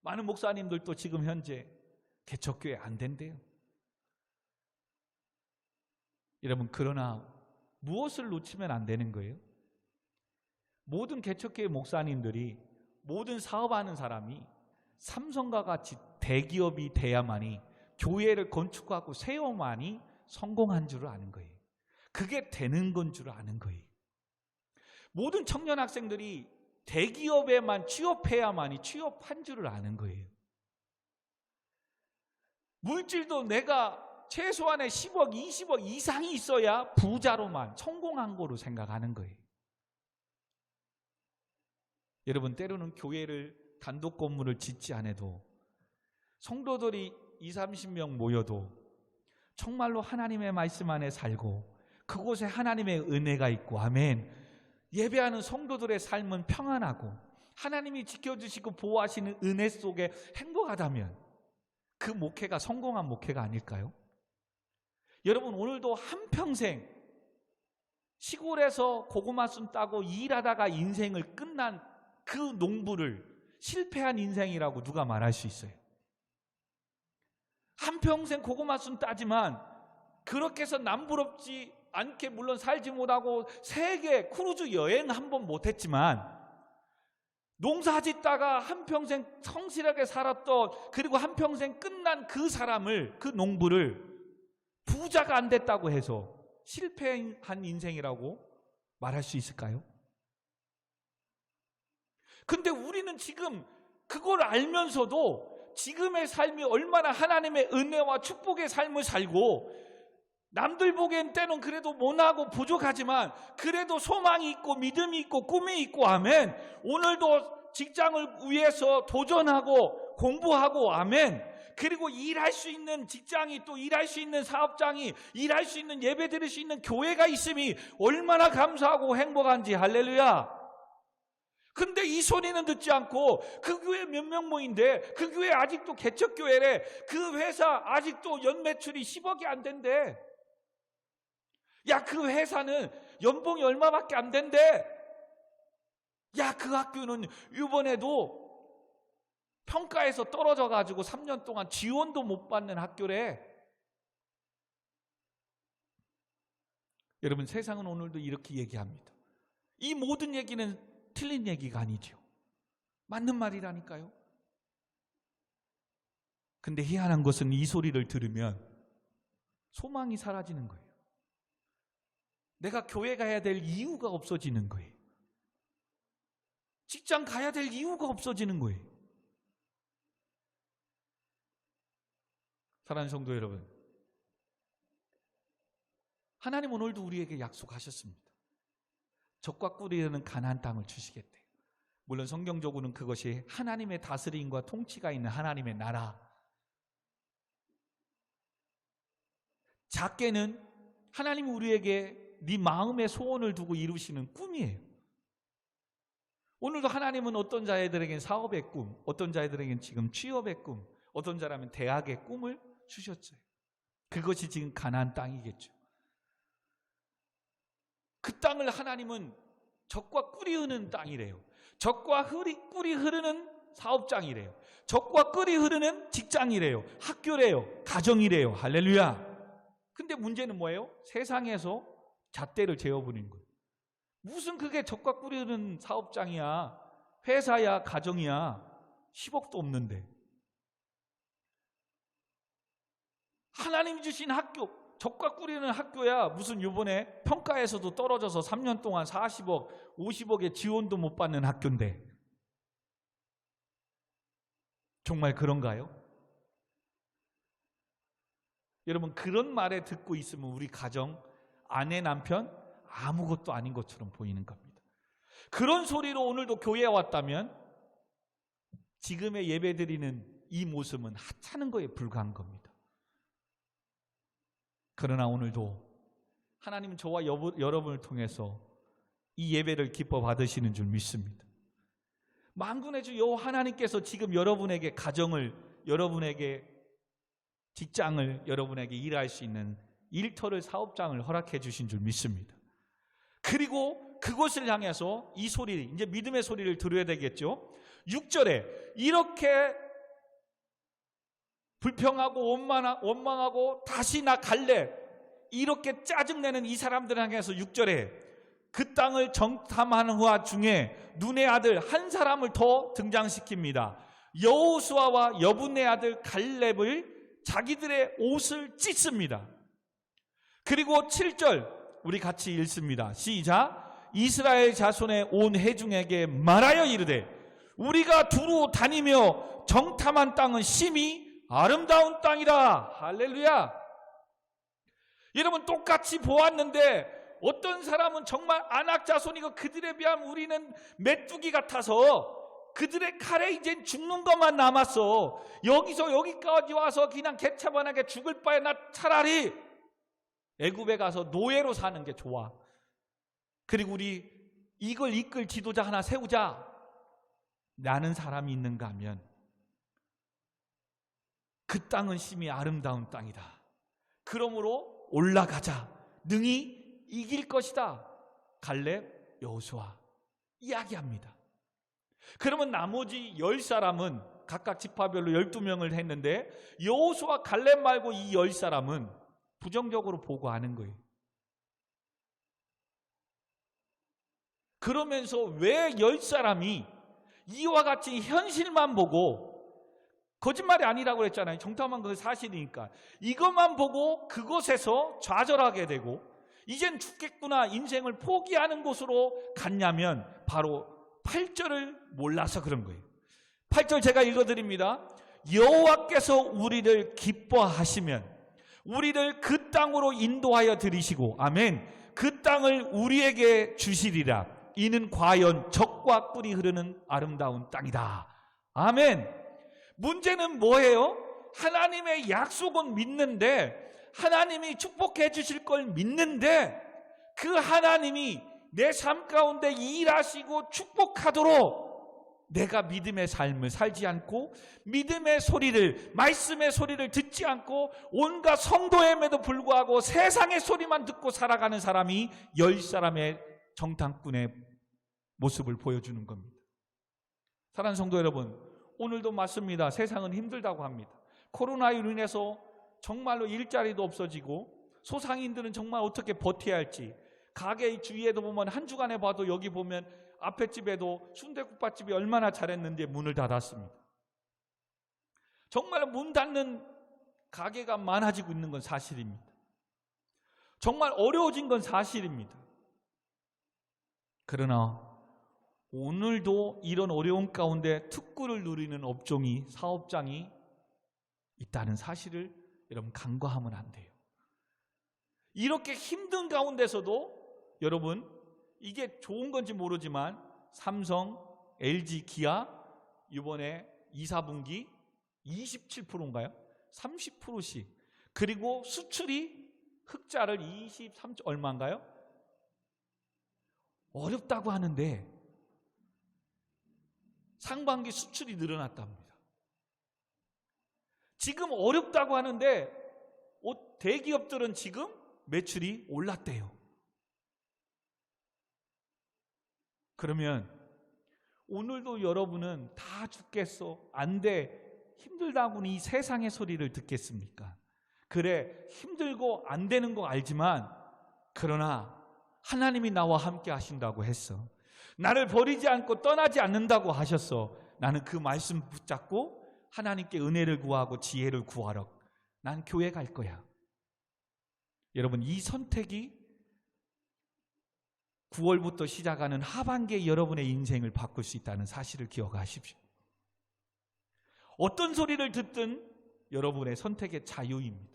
많은 목사님들도 지금 현재 개척교회 안 된대요. 여러분, 그러나 무엇을 놓치면 안 되는 거예요? 모든 개척교회 목사님들이, 모든 사업하는 사람이 삼성과 같이 대기업이 돼야만이, 교회를 건축하고 세워만이 성공한 줄 아는 거예요. 그게 되는 건 줄 아는 거예요. 모든 청년 학생들이 대기업에만 취업해야만이 취업한 줄을 아는 거예요. 물질도 내가 최소한의 10억, 20억 이상이 있어야 부자로만 성공한 거로 생각하는 거예요. 여러분, 때로는 교회를 단독 건물을 짓지 않아도 성도들이 20-30명 모여도 정말로 하나님의 말씀 안에 살고 그곳에 하나님의 은혜가 있고, 아멘, 예배하는 성도들의 삶은 평안하고 하나님이 지켜주시고 보호하시는 은혜 속에 행복하다면 그 목회가 성공한 목회가 아닐까요? 여러분, 오늘도 한평생 시골에서 고구마 순 따고 일하다가 인생을 끝난 그 농부를 실패한 인생이라고 누가 말할 수 있어요? 한평생 고구마 순 따지만 그렇게 해서 남부럽지 않게 물론 살지 못하고 세계 크루즈 여행 한 번 못했지만 농사 짓다가 한평생 성실하게 살았던, 그리고 한평생 끝난 그 사람을, 그 농부를 부자가 안 됐다고 해서 실패한 인생이라고 말할 수 있을까요? 근데 우리는 지금 그걸 알면서도 지금의 삶이 얼마나 하나님의 은혜와 축복의 삶을 살고, 남들 보기엔 때는 그래도 못하고 부족하지만 그래도 소망이 있고 믿음이 있고 꿈이 있고, 아멘, 오늘도 직장을 위해서 도전하고 공부하고, 아멘, 그리고 일할 수 있는 직장이, 또 일할 수 있는 사업장이, 일할 수 있는 예배 드릴 수 있는 교회가 있음이 얼마나 감사하고 행복한지. 할렐루야. 근데 이 소리는 듣지 않고 그 교회 몇 명 모인데, 그 교회 아직도 개척교회래, 그 회사 아직도 연매출이 10억이 안 된대. 야, 그 회사는 연봉이 얼마밖에 안 된대. 야, 그 학교는 이번에도 평가에서 떨어져가지고 3년 동안 지원도 못 받는 학교래. 여러분, 세상은 오늘도 이렇게 얘기합니다. 이 모든 얘기는 틀린 얘기가 아니죠. 맞는 말이라니까요. 근데 희한한 것은 이 소리를 들으면 소망이 사라지는 거예요. 내가 교회 가야 될 이유가 없어지는 거예요. 직장 가야 될 이유가 없어지는 거예요. 사랑하는 성도 여러분, 하나님 오늘도 우리에게 약속하셨습니다. 적과 꿀이 흐르는 가나안 땅을 주시겠대요. 물론 성경적으로는 그것이 하나님의 다스림과 통치가 있는 하나님의 나라. 작게는 하나님이 우리에게 네 마음의 소원을 두고 이루시는 꿈이에요. 오늘도 하나님은 어떤 자들에게는 사업의 꿈, 어떤 자들에게는 지금 취업의 꿈, 어떤 자라면 대학의 꿈을 주셨어요. 그것이 지금 가나안 땅이겠죠. 그 땅을 하나님은 적과 꿀이 흐르는 땅이래요. 적과 꿀이 흐르는 사업장이래요. 적과 꿀이 흐르는 직장이래요. 학교래요. 가정이래요. 할렐루야. 근데 문제는 뭐예요? 세상에서 잣대를 재어버리는 거예요. 무슨 그게 적과 꿀이 흐르는 사업장이야, 회사야, 가정이야. 10억도 없는데. 하나님이 주신 학교, 적과 꿀이 흐르는 학교야. 무슨 이번에 평가에서도 떨어져서 3년 동안 40억, 50억의 지원도 못 받는 학교인데. 정말 그런가요? 여러분, 그런 말에 듣고 있으면 우리 가정, 아내, 남편 아무것도 아닌 것처럼 보이는 겁니다. 그런 소리로 오늘도 교회에 왔다면 지금의 예배드리는 이 모습은 하찮은 거에 불과한 겁니다. 그러나 오늘도 하나님은 저와 여러분을 통해서 이 예배를 기뻐 받으시는 줄 믿습니다. 만군의 주 여호와 하나님께서 지금 여러분에게 가정을, 여러분에게 직장을, 여러분에게 일할 수 있는 일터를, 사업장을 허락해 주신 줄 믿습니다. 그리고 그것을 향해서 이 소리, 이제 믿음의 소리를 들어야 되겠죠. 6절에 이렇게 불평하고 원망하고 다시 나 갈래, 이렇게 짜증내는 이 사람들을 향해서 6절에 그 땅을 정탐하는 화 중에 눈의 아들 한 사람을 더 등장시킵니다. 여호수아와 여분의 아들 갈렙을 자기들의 옷을 찢습니다. 그리고 7절 우리 같이 읽습니다. 시작. 이스라엘 자손의 온 회중에게 말하여 이르되 우리가 두루 다니며 정탐한 땅은 심히 아름다운 땅이라. 할렐루야. 여러분, 똑같이 보았는데 어떤 사람은 정말 안악 자손이고 그들에 비하면 우리는 메뚜기 같아서 그들의 칼에 이제 죽는 것만 남았어. 여기서 여기까지 와서 그냥 개차반하게 죽을 바에 나 차라리 애굽에 가서 노예로 사는 게 좋아. 그리고 우리 이걸 이끌 지도자 하나 세우자 라는 사람이 있는가 하면 그 땅은 심히 아름다운 땅이다. 그러므로 올라가자. 능히 이길 것이다. 갈렙, 여호수아 이야기합니다. 그러면 나머지 10사람은 각각 지파별로 12명을 했는데 여호수아, 갈렙 말고 이 10사람은 부정적으로 보고하는 거예요. 그러면서 왜 10사람이 이와 같이 현실만 보고, 거짓말이 아니라고 그랬잖아요. 정탐한 건 사실이니까. 이것만 보고 그것에서 좌절하게 되고 이젠 죽겠구나, 인생을 포기하는 곳으로 갔냐면 바로 8절을 몰라서 그런 거예요. 8절 제가 읽어드립니다. 여호와께서 우리를 기뻐하시면 우리를 그 땅으로 인도하여 들이시고, 아멘, 그 땅을 우리에게 주시리라. 이는 과연 적과 꿀이 흐르는 아름다운 땅이다. 아멘. 문제는 뭐예요? 하나님의 약속은 믿는데, 하나님이 축복해 주실 걸 믿는데, 그 하나님이 내 삶 가운데 일하시고 축복하도록 내가 믿음의 삶을 살지 않고 믿음의 소리를, 말씀의 소리를 듣지 않고 온갖 성도임에도 불구하고 세상의 소리만 듣고 살아가는 사람이 10사람의 정탐꾼의 모습을 보여주는 겁니다. 사랑하는 성도 여러분, 오늘도 맞습니다. 세상은 힘들다고 합니다. 코로나로 인해서 정말로 일자리도 없어지고 소상인들은 정말 어떻게 버텨야 할지, 가게 주위에도 보면 한 주간에 봐도 여기 보면 앞에 집에도 순댓국밥집이 얼마나 잘했는데 문을 닫았습니다. 정말 문 닫는 가게가 많아지고 있는 건 사실입니다. 정말 어려워진 건 사실입니다. 그러나 오늘도 이런 어려운 가운데 특구를 누리는 업종이, 사업장이 있다는 사실을 여러분 간과하면 안 돼요. 이렇게 힘든 가운데서도 여러분, 이게 좋은 건지 모르지만 삼성, LG, 기아 이번에 2, 4분기 27%인가요? 30%씩. 그리고 수출이 흑자를 23 얼마인가요? 어렵다고 하는데 상반기 수출이 늘어났답니다. 지금 어렵다고 하는데 대기업들은 지금 매출이 올랐대요. 그러면 오늘도 여러분은 다 죽겠어, 안 돼, 힘들다고는 이 세상의 소리를 듣겠습니까? 그래, 힘들고 안 되는 거 알지만 그러나 하나님이 나와 함께 하신다고 했어. 나를 버리지 않고 떠나지 않는다고 하셨어. 나는 그 말씀 붙잡고 하나님께 은혜를 구하고 지혜를 구하러 난 교회 갈 거야. 여러분, 이 선택이 9월부터 시작하는 하반기에 여러분의 인생을 바꿀 수 있다는 사실을 기억하십시오. 어떤 소리를 듣든 여러분의 선택의 자유입니다.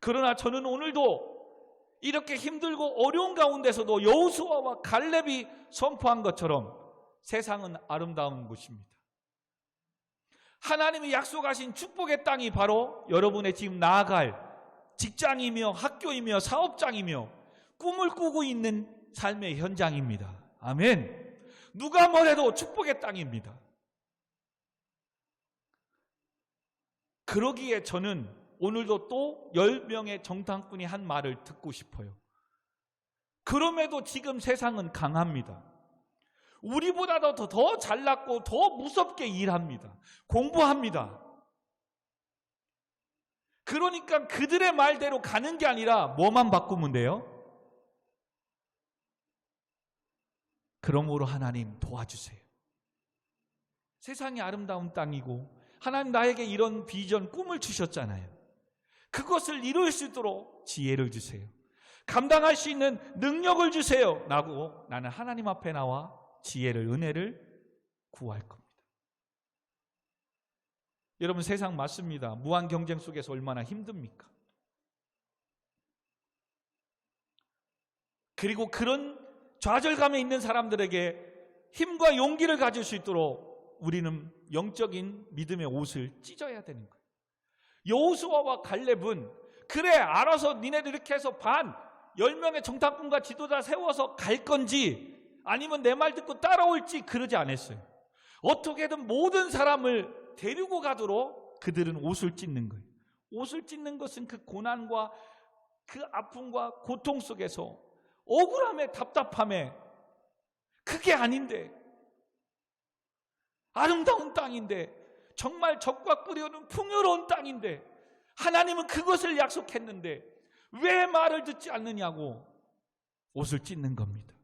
그러나 저는 오늘도 이렇게 힘들고 어려운 가운데서도 여호수아와 갈렙이 선포한 것처럼 세상은 아름다운 곳입니다. 하나님이 약속하신 축복의 땅이 바로 여러분의 지금 나아갈 직장이며 학교이며 사업장이며 꿈을 꾸고 있는 삶의 현장입니다. 아멘. 누가 뭐래도 축복의 땅입니다. 그러기에 저는 오늘도 또 10명의 정탐꾼이 한 말을 듣고 싶어요. 그럼에도 지금 세상은 강합니다. 우리보다도 더 잘났고 더 무섭게 일합니다. 공부합니다. 그러니까 그들의 말대로 가는 게 아니라 뭐만 바꾸면 돼요? 그러므로 하나님 도와주세요. 세상이 아름다운 땅이고 하나님 나에게 이런 비전, 꿈을 주셨잖아요. 그것을 이룰 수 있도록 지혜를 주세요. 감당할 수 있는 능력을 주세요. 라고 나는 하나님 앞에 나와 지혜를, 은혜를 구할 겁니다. 여러분, 세상 맞습니다. 무한 경쟁 속에서 얼마나 힘듭니까? 그리고 그런 좌절감에 있는 사람들에게 힘과 용기를 가질 수 있도록 우리는 영적인 믿음의 옷을 찢어야 되는 거예요. 여호수아와 갈렙은 그래, 알아서 니네들 이렇게 해서 10명의 정탐꾼과 지도자 세워서 갈 건지 아니면 내 말 듣고 따라올지 그러지 않았어요. 어떻게든 모든 사람을 데리고 가도록 그들은 옷을 찢는 거예요. 옷을 찢는 것은 그 고난과 그 아픔과 고통 속에서 억울함에, 답답함에, 그게 아닌데, 아름다운 땅인데, 정말 적과 꿀이오는 풍요로운 땅인데 하나님은 그것을 약속했는데 왜 말을 듣지 않느냐고 옷을 찢는 겁니다.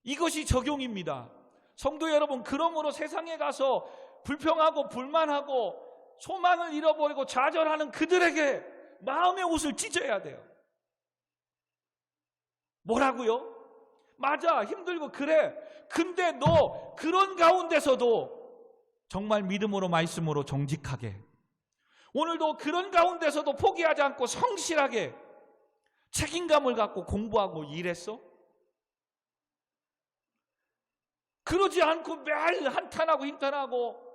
이것이 적용입니다. 성도 여러분, 그러므로 세상에 가서 불평하고 불만하고 소망을 잃어버리고 좌절하는 그들에게 마음의 옷을 찢어야 돼요. 뭐라고요? 맞아, 힘들고 그래. 근데 너 그런 가운데서도 정말 믿음으로, 말씀으로 정직하게, 오늘도 그런 가운데서도 포기하지 않고 성실하게 책임감을 갖고 공부하고 일했어? 그러지 않고 매일 한탄하고 힘탄하고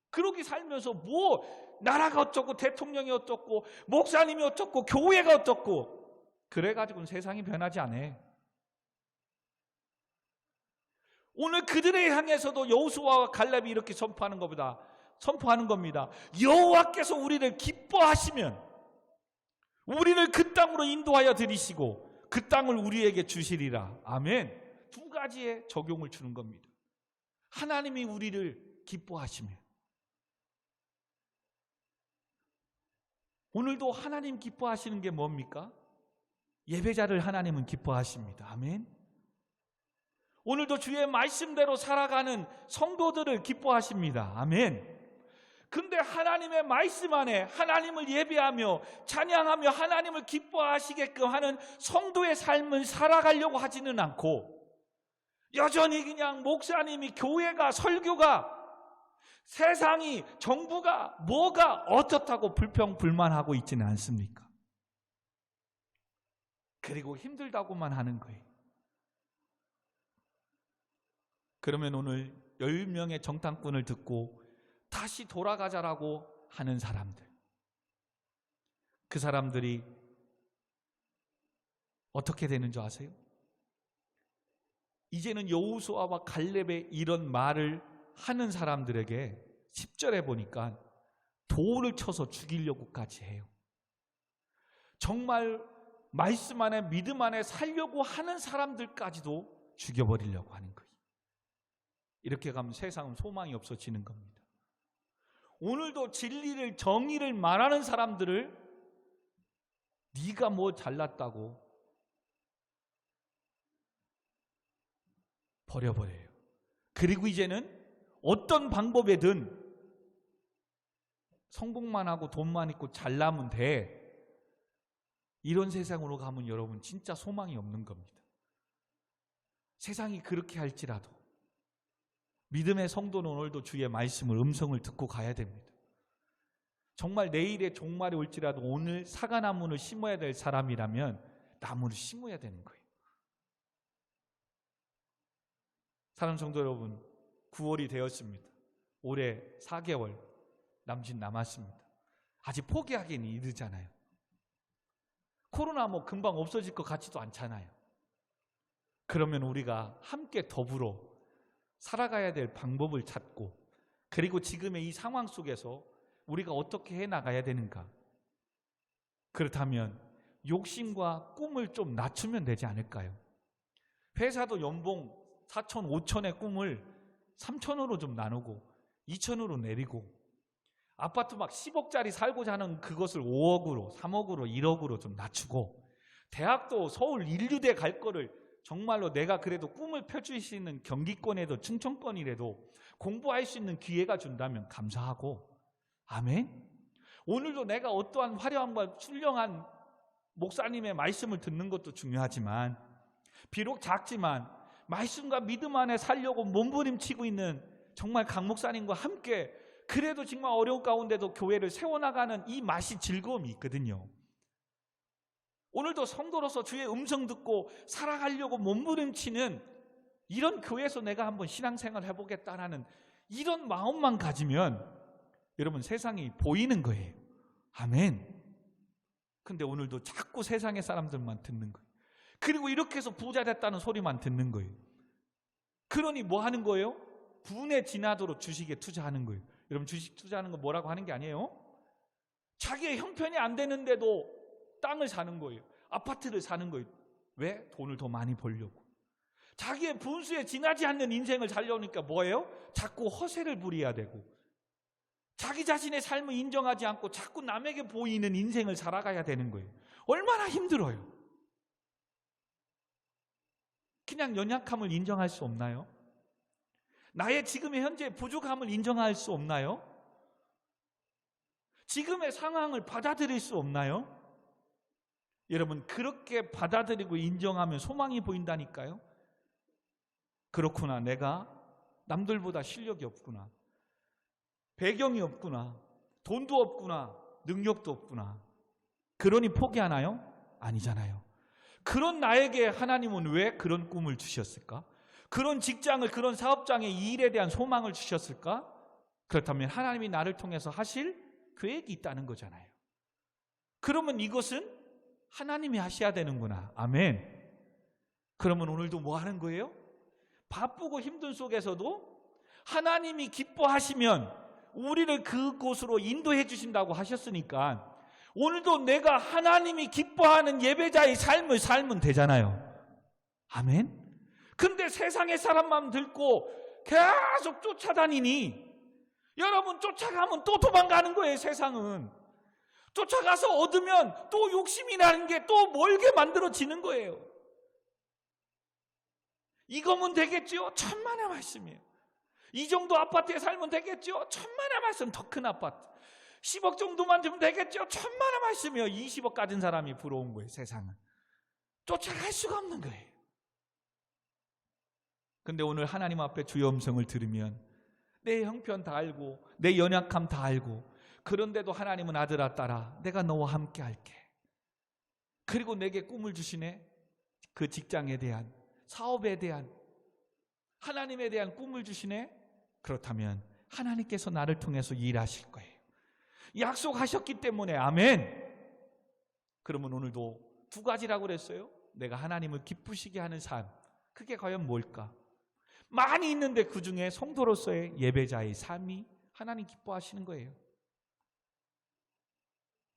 그러기 살면서 뭐 나라가 어쩌고 대통령이 어쩌고 목사님이 어쩌고 교회가 어쩌고 그래가지고는 세상이 변하지 않아. 오늘 그들에 향해서도 여호수아와 갈렙이 이렇게 선포하는 겁니다. 여호와께서 우리를 기뻐하시면 우리를 그 땅으로 인도하여 들이시고 그 땅을 우리에게 주시리라. 아멘. 두 가지의 적용을 주는 겁니다. 하나님이 우리를 기뻐하시면, 오늘도 하나님 기뻐하시는 게 뭡니까? 예배자를 하나님은 기뻐하십니다. 아멘. 오늘도 주의 말씀대로 살아가는 성도들을 기뻐하십니다. 아멘. 근데 하나님의 말씀 안에 하나님을 예배하며 찬양하며 하나님을 기뻐하시게끔 하는 성도의 삶을 살아가려고 하지는 않고 여전히 그냥 목사님이, 교회가, 설교가 세상이, 정부가 뭐가 어떻다고 불평불만하고 있지는 않습니까? 그리고 힘들다고만 하는 거예요. 그러면 오늘 10명의 정탐꾼을 듣고 다시 돌아가자라고 하는 사람들, 그 사람들이 어떻게 되는 줄 아세요? 이제는 여호수아와 갈렙의 이런 말을 하는 사람들에게 10절에 보니까 돌을 쳐서 죽이려고까지 해요. 정말 말씀 안에, 믿음 안에 살려고 하는 사람들까지도 죽여버리려고 하는 거예요. 이렇게 가면 세상은 소망이 없어지는 겁니다. 오늘도 진리를, 정의를 말하는 사람들을 네가 뭐 잘났다고 버려버려요. 그리고 이제는 어떤 방법에든 성공만 하고 돈만 있고 잘나면 돼. 이런 세상으로 가면 여러분 진짜 소망이 없는 겁니다. 세상이 그렇게 할지라도 믿음의 성도는 오늘도 주의 말씀을, 음성을 듣고 가야 됩니다. 정말 내일의 종말이 올지라도 오늘 사과나무를 심어야 될 사람이라면 나무를 심어야 되는 거예요. 사랑하는 성도 여러분, 9월이 되었습니다. 올해 4개월 남짓 남았습니다. 아직 포기하기는 이르잖아요. 코로나 뭐 금방 없어질 것 같지도 않잖아요. 그러면 우리가 함께 더불어 살아가야 될 방법을 찾고, 그리고 지금의 이 상황 속에서 우리가 어떻게 해나가야 되는가? 그렇다면 욕심과 꿈을 좀 낮추면 되지 않을까요? 회사도 연봉 4천, 5천의 꿈을 3천으로 좀 나누고 2천으로 내리고, 아파트 막 10억짜리 살고자 하는 그것을 5억으로, 3억으로, 1억으로 좀 낮추고, 대학도 서울 인류대 갈 거를 정말로 내가 그래도 꿈을 펼칠 수 있는 경기권에도, 충청권이라도 공부할 수 있는 기회가 준다면 감사하고, 아멘. 오늘도 내가 어떠한 화려함과 훌륭한 목사님의 말씀을 듣는 것도 중요하지만, 비록 작지만 말씀과 믿음 안에 살려고 몸부림치고 있는 정말 강 목사님과 함께, 그래도 정말 어려운 가운데도 교회를 세워나가는 이 맛이, 즐거움이 있거든요. 오늘도 성도로서 주의 음성 듣고 살아가려고 몸부림치는 이런 교회에서 내가 한번 신앙생활 해보겠다라는 이런 마음만 가지면 여러분 세상이 보이는 거예요. 아멘. 근데 오늘도 자꾸 세상의 사람들만 듣는 거예요. 그리고 이렇게 해서 부자 됐다는 소리만 듣는 거예요. 그러니 뭐 하는 거예요? 분에 지나도록 주식에 투자하는 거예요. 여러분 주식 투자하는 거 뭐라고 하는 게 아니에요. 자기의 형편이 안 되는데도 땅을 사는 거예요. 아파트를 사는 거예요. 왜? 돈을 더 많이 벌려고. 자기의 분수에 지나지 않는 인생을 살려니까 뭐예요? 자꾸 허세를 부려야 되고, 자기 자신의 삶을 인정하지 않고 자꾸 남에게 보이는 인생을 살아가야 되는 거예요. 얼마나 힘들어요. 그냥 연약함을 인정할 수 없나요? 나의 지금의 현재 부족함을 인정할 수 없나요? 지금의 상황을 받아들일 수 없나요? 여러분, 그렇게 받아들이고 인정하면 소망이 보인다니까요. 그렇구나, 내가 남들보다 실력이 없구나, 배경이 없구나, 돈도 없구나, 능력도 없구나. 그러니 포기하나요? 아니잖아요. 그런 나에게 하나님은 왜 그런 꿈을 주셨을까? 그런 직장을, 그런 사업장의 이 일에 대한 소망을 주셨을까? 그렇다면 하나님이 나를 통해서 하실 계획이 있다는 거잖아요. 그러면 이것은 하나님이 하셔야 되는구나. 아멘. 그러면 오늘도 뭐 하는 거예요? 바쁘고 힘든 속에서도 하나님이 기뻐하시면 우리를 그곳으로 인도해 주신다고 하셨으니까 오늘도 내가 하나님이 기뻐하는 예배자의 삶을 살면 되잖아요. 아멘. 근데 세상의 사람만 듣고 계속 쫓아다니니, 여러분 쫓아가면 또 도망가는 거예요. 세상은 쫓아가서 얻으면 또 욕심이 나는 게 또 멀게 만들어지는 거예요. 이거면 되겠죠? 천만의 말씀이에요. 이 정도 아파트에 살면 되겠죠? 천만의 말씀. 더 큰 아파트 10억 정도만 주면 되겠죠? 천만의 말씀이에요. 20억 가진 사람이 부러운 거예요. 세상은 쫓아갈 수가 없는 거예요. 근데 오늘 하나님 앞에 주의 음성을 들으면 내 형편 다 알고 내 연약함 다 알고, 그런데도 하나님은 아들아 딸아 내가 너와 함께 할게. 그리고 내게 꿈을 주시네. 그 직장에 대한, 사업에 대한, 하나님에 대한 꿈을 주시네. 그렇다면 하나님께서 나를 통해서 일하실 거예요. 약속하셨기 때문에. 아멘. 그러면 오늘도 두 가지라고 그랬어요. 내가 하나님을 기쁘시게 하는 삶, 그게 과연 뭘까? 많이 있는데 그 중에 성도로서의 예배자의 삶이 하나님 기뻐하시는 거예요.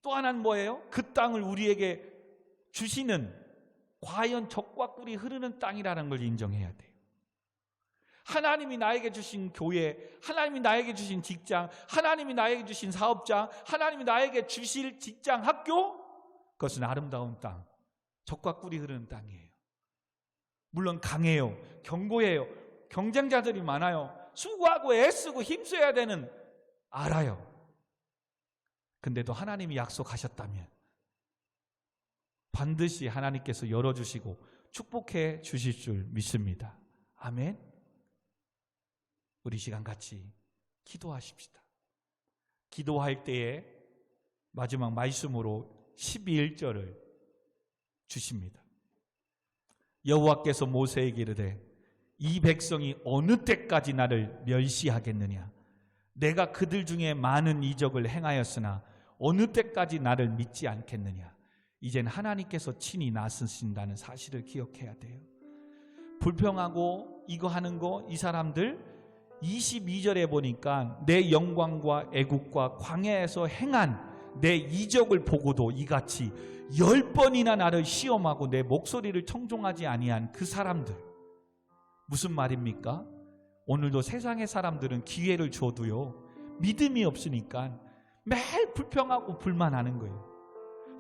또 하나는 뭐예요? 그 땅을 우리에게 주시는, 과연 젖과 꿀이 흐르는 땅이라는 걸 인정해야 돼요. 하나님이 나에게 주신 교회, 하나님이 나에게 주신 직장, 하나님이 나에게 주신 사업장, 하나님이 나에게 주실 직장, 학교, 그것은 아름다운 땅, 젖과 꿀이 흐르는 땅이에요. 물론 강해요, 견고해요, 경쟁자들이 많아요, 수고하고 애쓰고 힘써야 되는, 알아요. 근데도 하나님이 약속하셨다면 반드시 하나님께서 열어주시고 축복해 주실 줄 믿습니다. 아멘. 우리 시간 같이 기도하십시다. 기도할 때에 마지막 말씀으로 12절을 주십니다. 여호와께서 모세에게 이르되 이 백성이 어느 때까지 나를 멸시하겠느냐? 내가 그들 중에 많은 이적을 행하였으나 어느 때까지 나를 믿지 않겠느냐? 이젠 하나님께서 친히 나서신다는 사실을 기억해야 돼요. 불평하고 이거 하는 거, 이 사람들 22절에 보니까 내 영광과 애국과 광야에서 행한 내 이적을 보고도 이같이 10번이나 나를 시험하고 내 목소리를 청종하지 아니한 그 사람들, 무슨 말입니까? 오늘도 세상의 사람들은 기회를 줘도요 믿음이 없으니까 매일 불평하고 불만하는 거예요.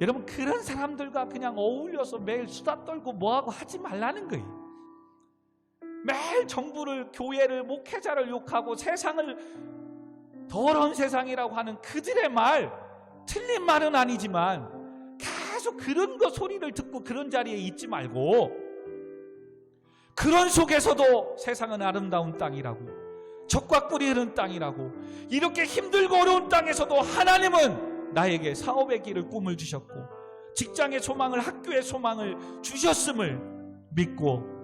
여러분, 그런 사람들과 그냥 어울려서 매일 수다 떨고 뭐하고 하지 말라는 거예요. 매일 정부를, 교회를, 목회자를 욕하고 세상을 더러운 세상이라고 하는 그들의 말, 틀린 말은 아니지만 계속 그런 거 소리를 듣고 그런 자리에 있지 말고, 그런 속에서도 세상은 아름다운 땅이라고, 젖과 꿀이 흐르는 땅이라고, 이렇게 힘들고 어려운 땅에서도 하나님은 나에게 사업의 길을, 꿈을 주셨고 직장의 소망을, 학교의 소망을 주셨음을 믿고,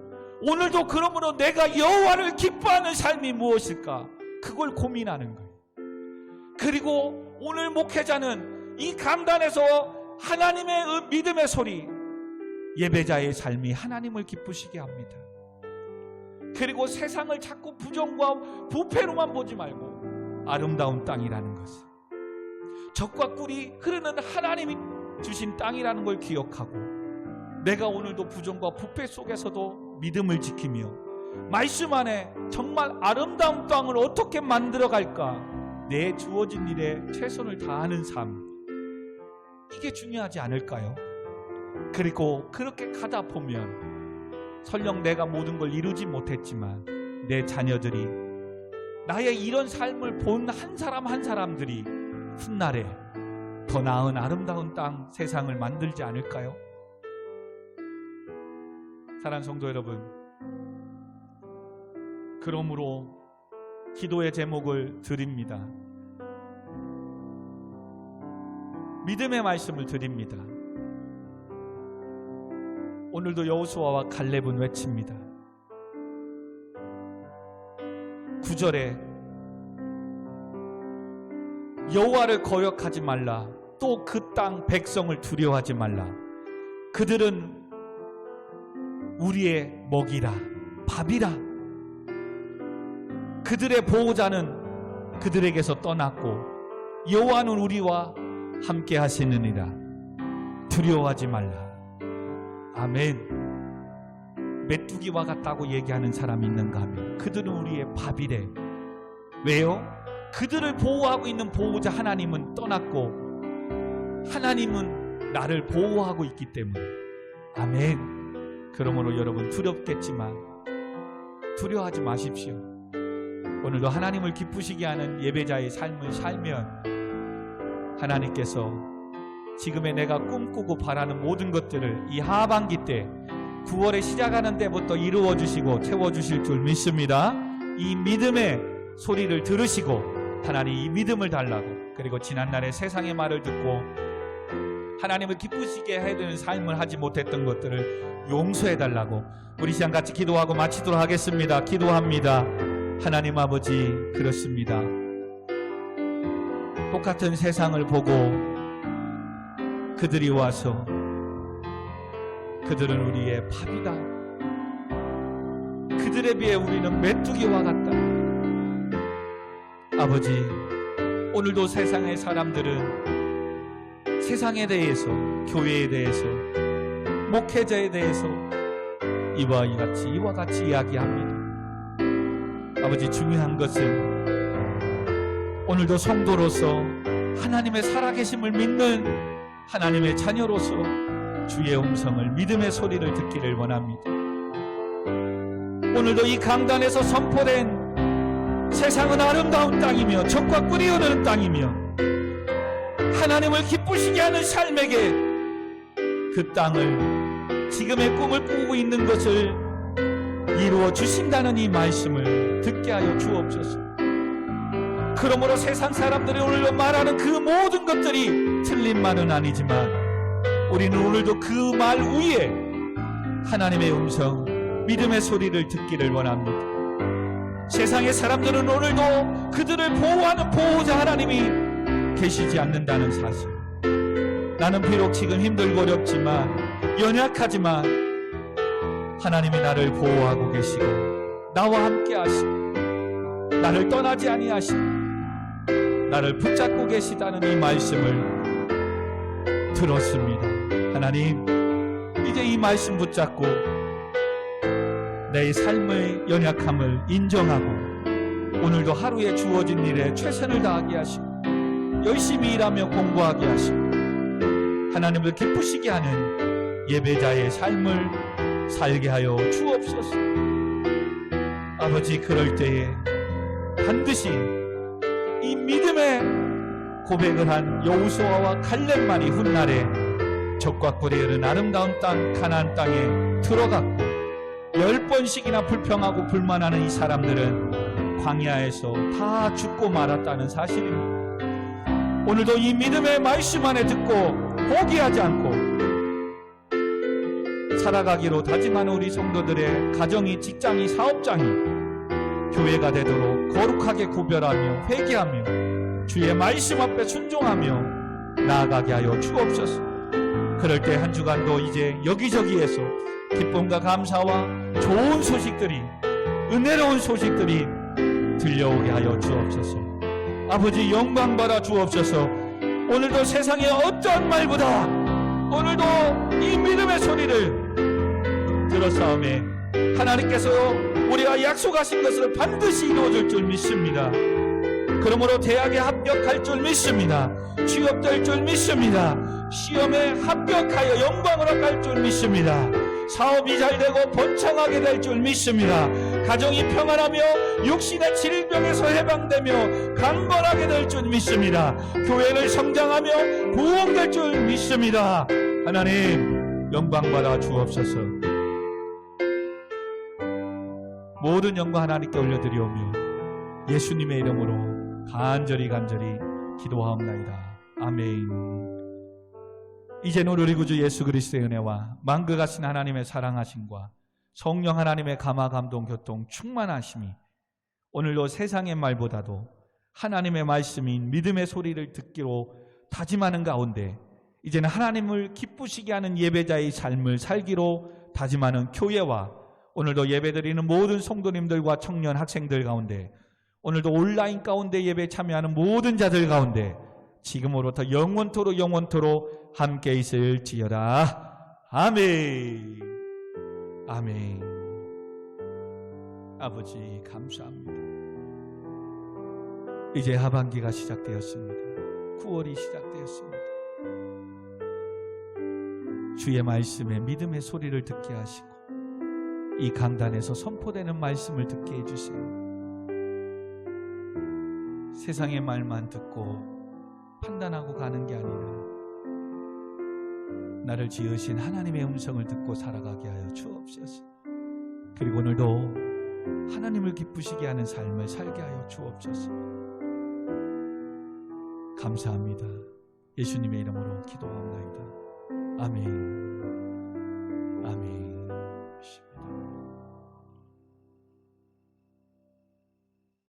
오늘도 그러므로 내가 여호와를 기뻐하는 삶이 무엇일까? 그걸 고민하는 거예요. 그리고 오늘 목회자는 이 강단에서 하나님의 믿음의 소리, 예배자의 삶이 하나님을 기쁘시게 합니다. 그리고 세상을 자꾸 부정과 부패로만 보지 말고 아름다운 땅이라는 것을, 젖과 꿀이 흐르는 하나님이 주신 땅이라는 걸 기억하고, 내가 오늘도 부정과 부패 속에서도 믿음을 지키며 말씀 안에 정말 아름다운 땅을 어떻게 만들어갈까, 내 주어진 일에 최선을 다하는 삶, 이게 중요하지 않을까요? 그리고 그렇게 가다 보면 설령 내가 모든 걸 이루지 못했지만 내 자녀들이, 나의 이런 삶을 본 한 사람 한 사람들이 훗날에 더 나은 아름다운 땅, 세상을 만들지 않을까요? 사랑하는 성도 여러분, 그러므로 기도의 제목을 드립니다. 믿음의 말씀을 드립니다. 오늘도 여호수아와 갈렙은 외칩니다. 9절에 여호와를 거역하지 말라, 또 그 땅 백성을 두려워하지 말라. 그들은 우리의 먹이라, 밥이라. 그들의 보호자는 그들에게서 떠났고 여호와는 우리와 함께 하시느니라. 두려워하지 말라. 아멘. 메뚜기와 같다고 얘기하는 사람이 있는가 하면 그들은 우리의 밥이래. 왜요? 그들을 보호하고 있는 보호자 하나님은 떠났고 하나님은 나를 보호하고 있기 때문에. 아멘. 그러므로 여러분, 두렵겠지만 두려워하지 마십시오. 오늘도 하나님을 기쁘시게 하는 예배자의 삶을 살면 하나님께서 지금의 내가 꿈꾸고 바라는 모든 것들을 이 하반기 때, 9월에 시작하는 때부터 이루어 주시고 채워 주실 줄 믿습니다. 이 믿음의 소리를 들으시고 하나님 이 믿음을 달라고, 그리고 지난날에 세상의 말을 듣고 하나님을 기쁘시게 해야 되는 삶을 하지 못했던 것들을 용서해 달라고 우리 시간 같이 기도하고 마치도록 하겠습니다. 기도합니다. 하나님 아버지, 그렇습니다. 똑같은 세상을 보고 그들이 와서 그들은 우리의 밥이다, 그들에 비해 우리는 메뚜기와 같다. 아버지, 오늘도 세상의 사람들은 세상에 대해서, 교회에 대해서, 목회자에 대해서 이와 같이 이야기합니다. 아버지, 중요한 것은 오늘도 성도로서 하나님의 살아계심을 믿는 하나님의 자녀로서 주의 음성을, 믿음의 소리를 듣기를 원합니다. 오늘도 이 강단에서 선포된 세상은 아름다운 땅이며 적과 꿀이 흐르는 땅이며 하나님을 기쁘시게 하는 삶에게 그 땅을, 지금의 꿈을 꾸고 있는 것을 이루어 주신다는 이 말씀을 듣게 하여 주옵소서. 그러므로 세상 사람들이 오늘도 말하는 그 모든 것들이 틀린 말은 아니지만 우리는 오늘도 그 말 위에 하나님의 음성, 믿음의 소리를 듣기를 원합니다. 세상의 사람들은 오늘도 그들을 보호하는 보호자 하나님이 계시지 않는다는 사실. 나는 비록 지금 힘들고 어렵지만, 연약하지만 하나님이 나를 보호하고 계시고 나와 함께 하시고 나를 떠나지 아니하시고 나를 붙잡고 계시다는 이 말씀을 들었습니다. 하나님, 이제 이 말씀 붙잡고 내 삶의 연약함을 인정하고 오늘도 하루에 주어진 일에 최선을 다하게 하시고 열심히 일하며 공부하게 하시고 하나님을 기쁘시게 하는 예배자의 삶을 살게 하여 주옵소서. 아버지, 그럴 때에 반드시 이 믿음의 고백을 한 여호수아와 갈렙만이 훗날에 적과 꿀이 흐르는 아름다운 땅 가나안 땅에 들어갔고 10번씩이나 불평하고 불만하는 이 사람들은 광야에서 다 죽고 말았다는 사실입니다. 오늘도 이 믿음의 말씀 안에 듣고 포기하지 않고 살아가기로 다짐하는 우리 성도들의 가정이, 직장이, 사업장이 교회가 되도록 거룩하게 구별하며 회개하며 주의 말씀 앞에 순종하며 나아가게 하여 주옵소서. 그럴 때 한 주간도 이제 여기저기에서 기쁨과 감사와 좋은 소식들이, 은혜로운 소식들이 들려오게 하여 주옵소서. 아버지, 영광 받아 주옵소서. 오늘도 세상의 어떠한 말보다 오늘도 이 믿음의 소리를 들었사오매 하나님께서 우리가 약속하신 것을 반드시 이루어줄 줄 믿습니다. 그러므로 대학에 합격할 줄 믿습니다. 취업될 줄 믿습니다. 시험에 합격하여 영광으로 갈 줄 믿습니다. 사업이 잘되고 번창하게 될 줄 믿습니다. 가정이 평안하며 육신의 질병에서 해방되며 강건하게 될 줄 믿습니다. 교회를 성장하며 부흥될 줄 믿습니다. 하나님, 영광받아 주옵소서. 모든 영광 하나님께 올려드리오며 예수님의 이름으로 간절히 기도하옵나이다. 아멘. 이제는 우리 구주 예수 그리스도의 은혜와 만극하신 하나님의 사랑하심과 성령 하나님의 감화 감동 교통 충만하심이 오늘도 세상의 말보다도 하나님의 말씀인 믿음의 소리를 듣기로 다짐하는 가운데 이제는 하나님을 기쁘시게 하는 예배자의 삶을 살기로 다짐하는 교회와 오늘도 예배드리는 모든 성도님들과 청년 학생들 가운데 오늘도 온라인 가운데 예배 참여하는 모든 자들 가운데 지금으로부터 영원토록 함께 있을지어다. 아멘. 아멘. 아버지, 감사합니다. 이제 하반기가 시작되었습니다. 9월이 시작되었습니다. 주의 말씀에 믿음의 소리를 듣게 하시고 이 강단에서 선포되는 말씀을 듣게 해주세요. 세상의 말만 듣고 판단하고 가는 게 아니라 나를 지으신 하나님의 음성을 듣고 살아가게 하여 주옵소서. 그리고 오늘도 하나님을 기쁘시게 하는 삶을 살게 하여 주옵소서. 감사합니다. 예수님의 이름으로 기도하옵나이다. 아멘. 아멘.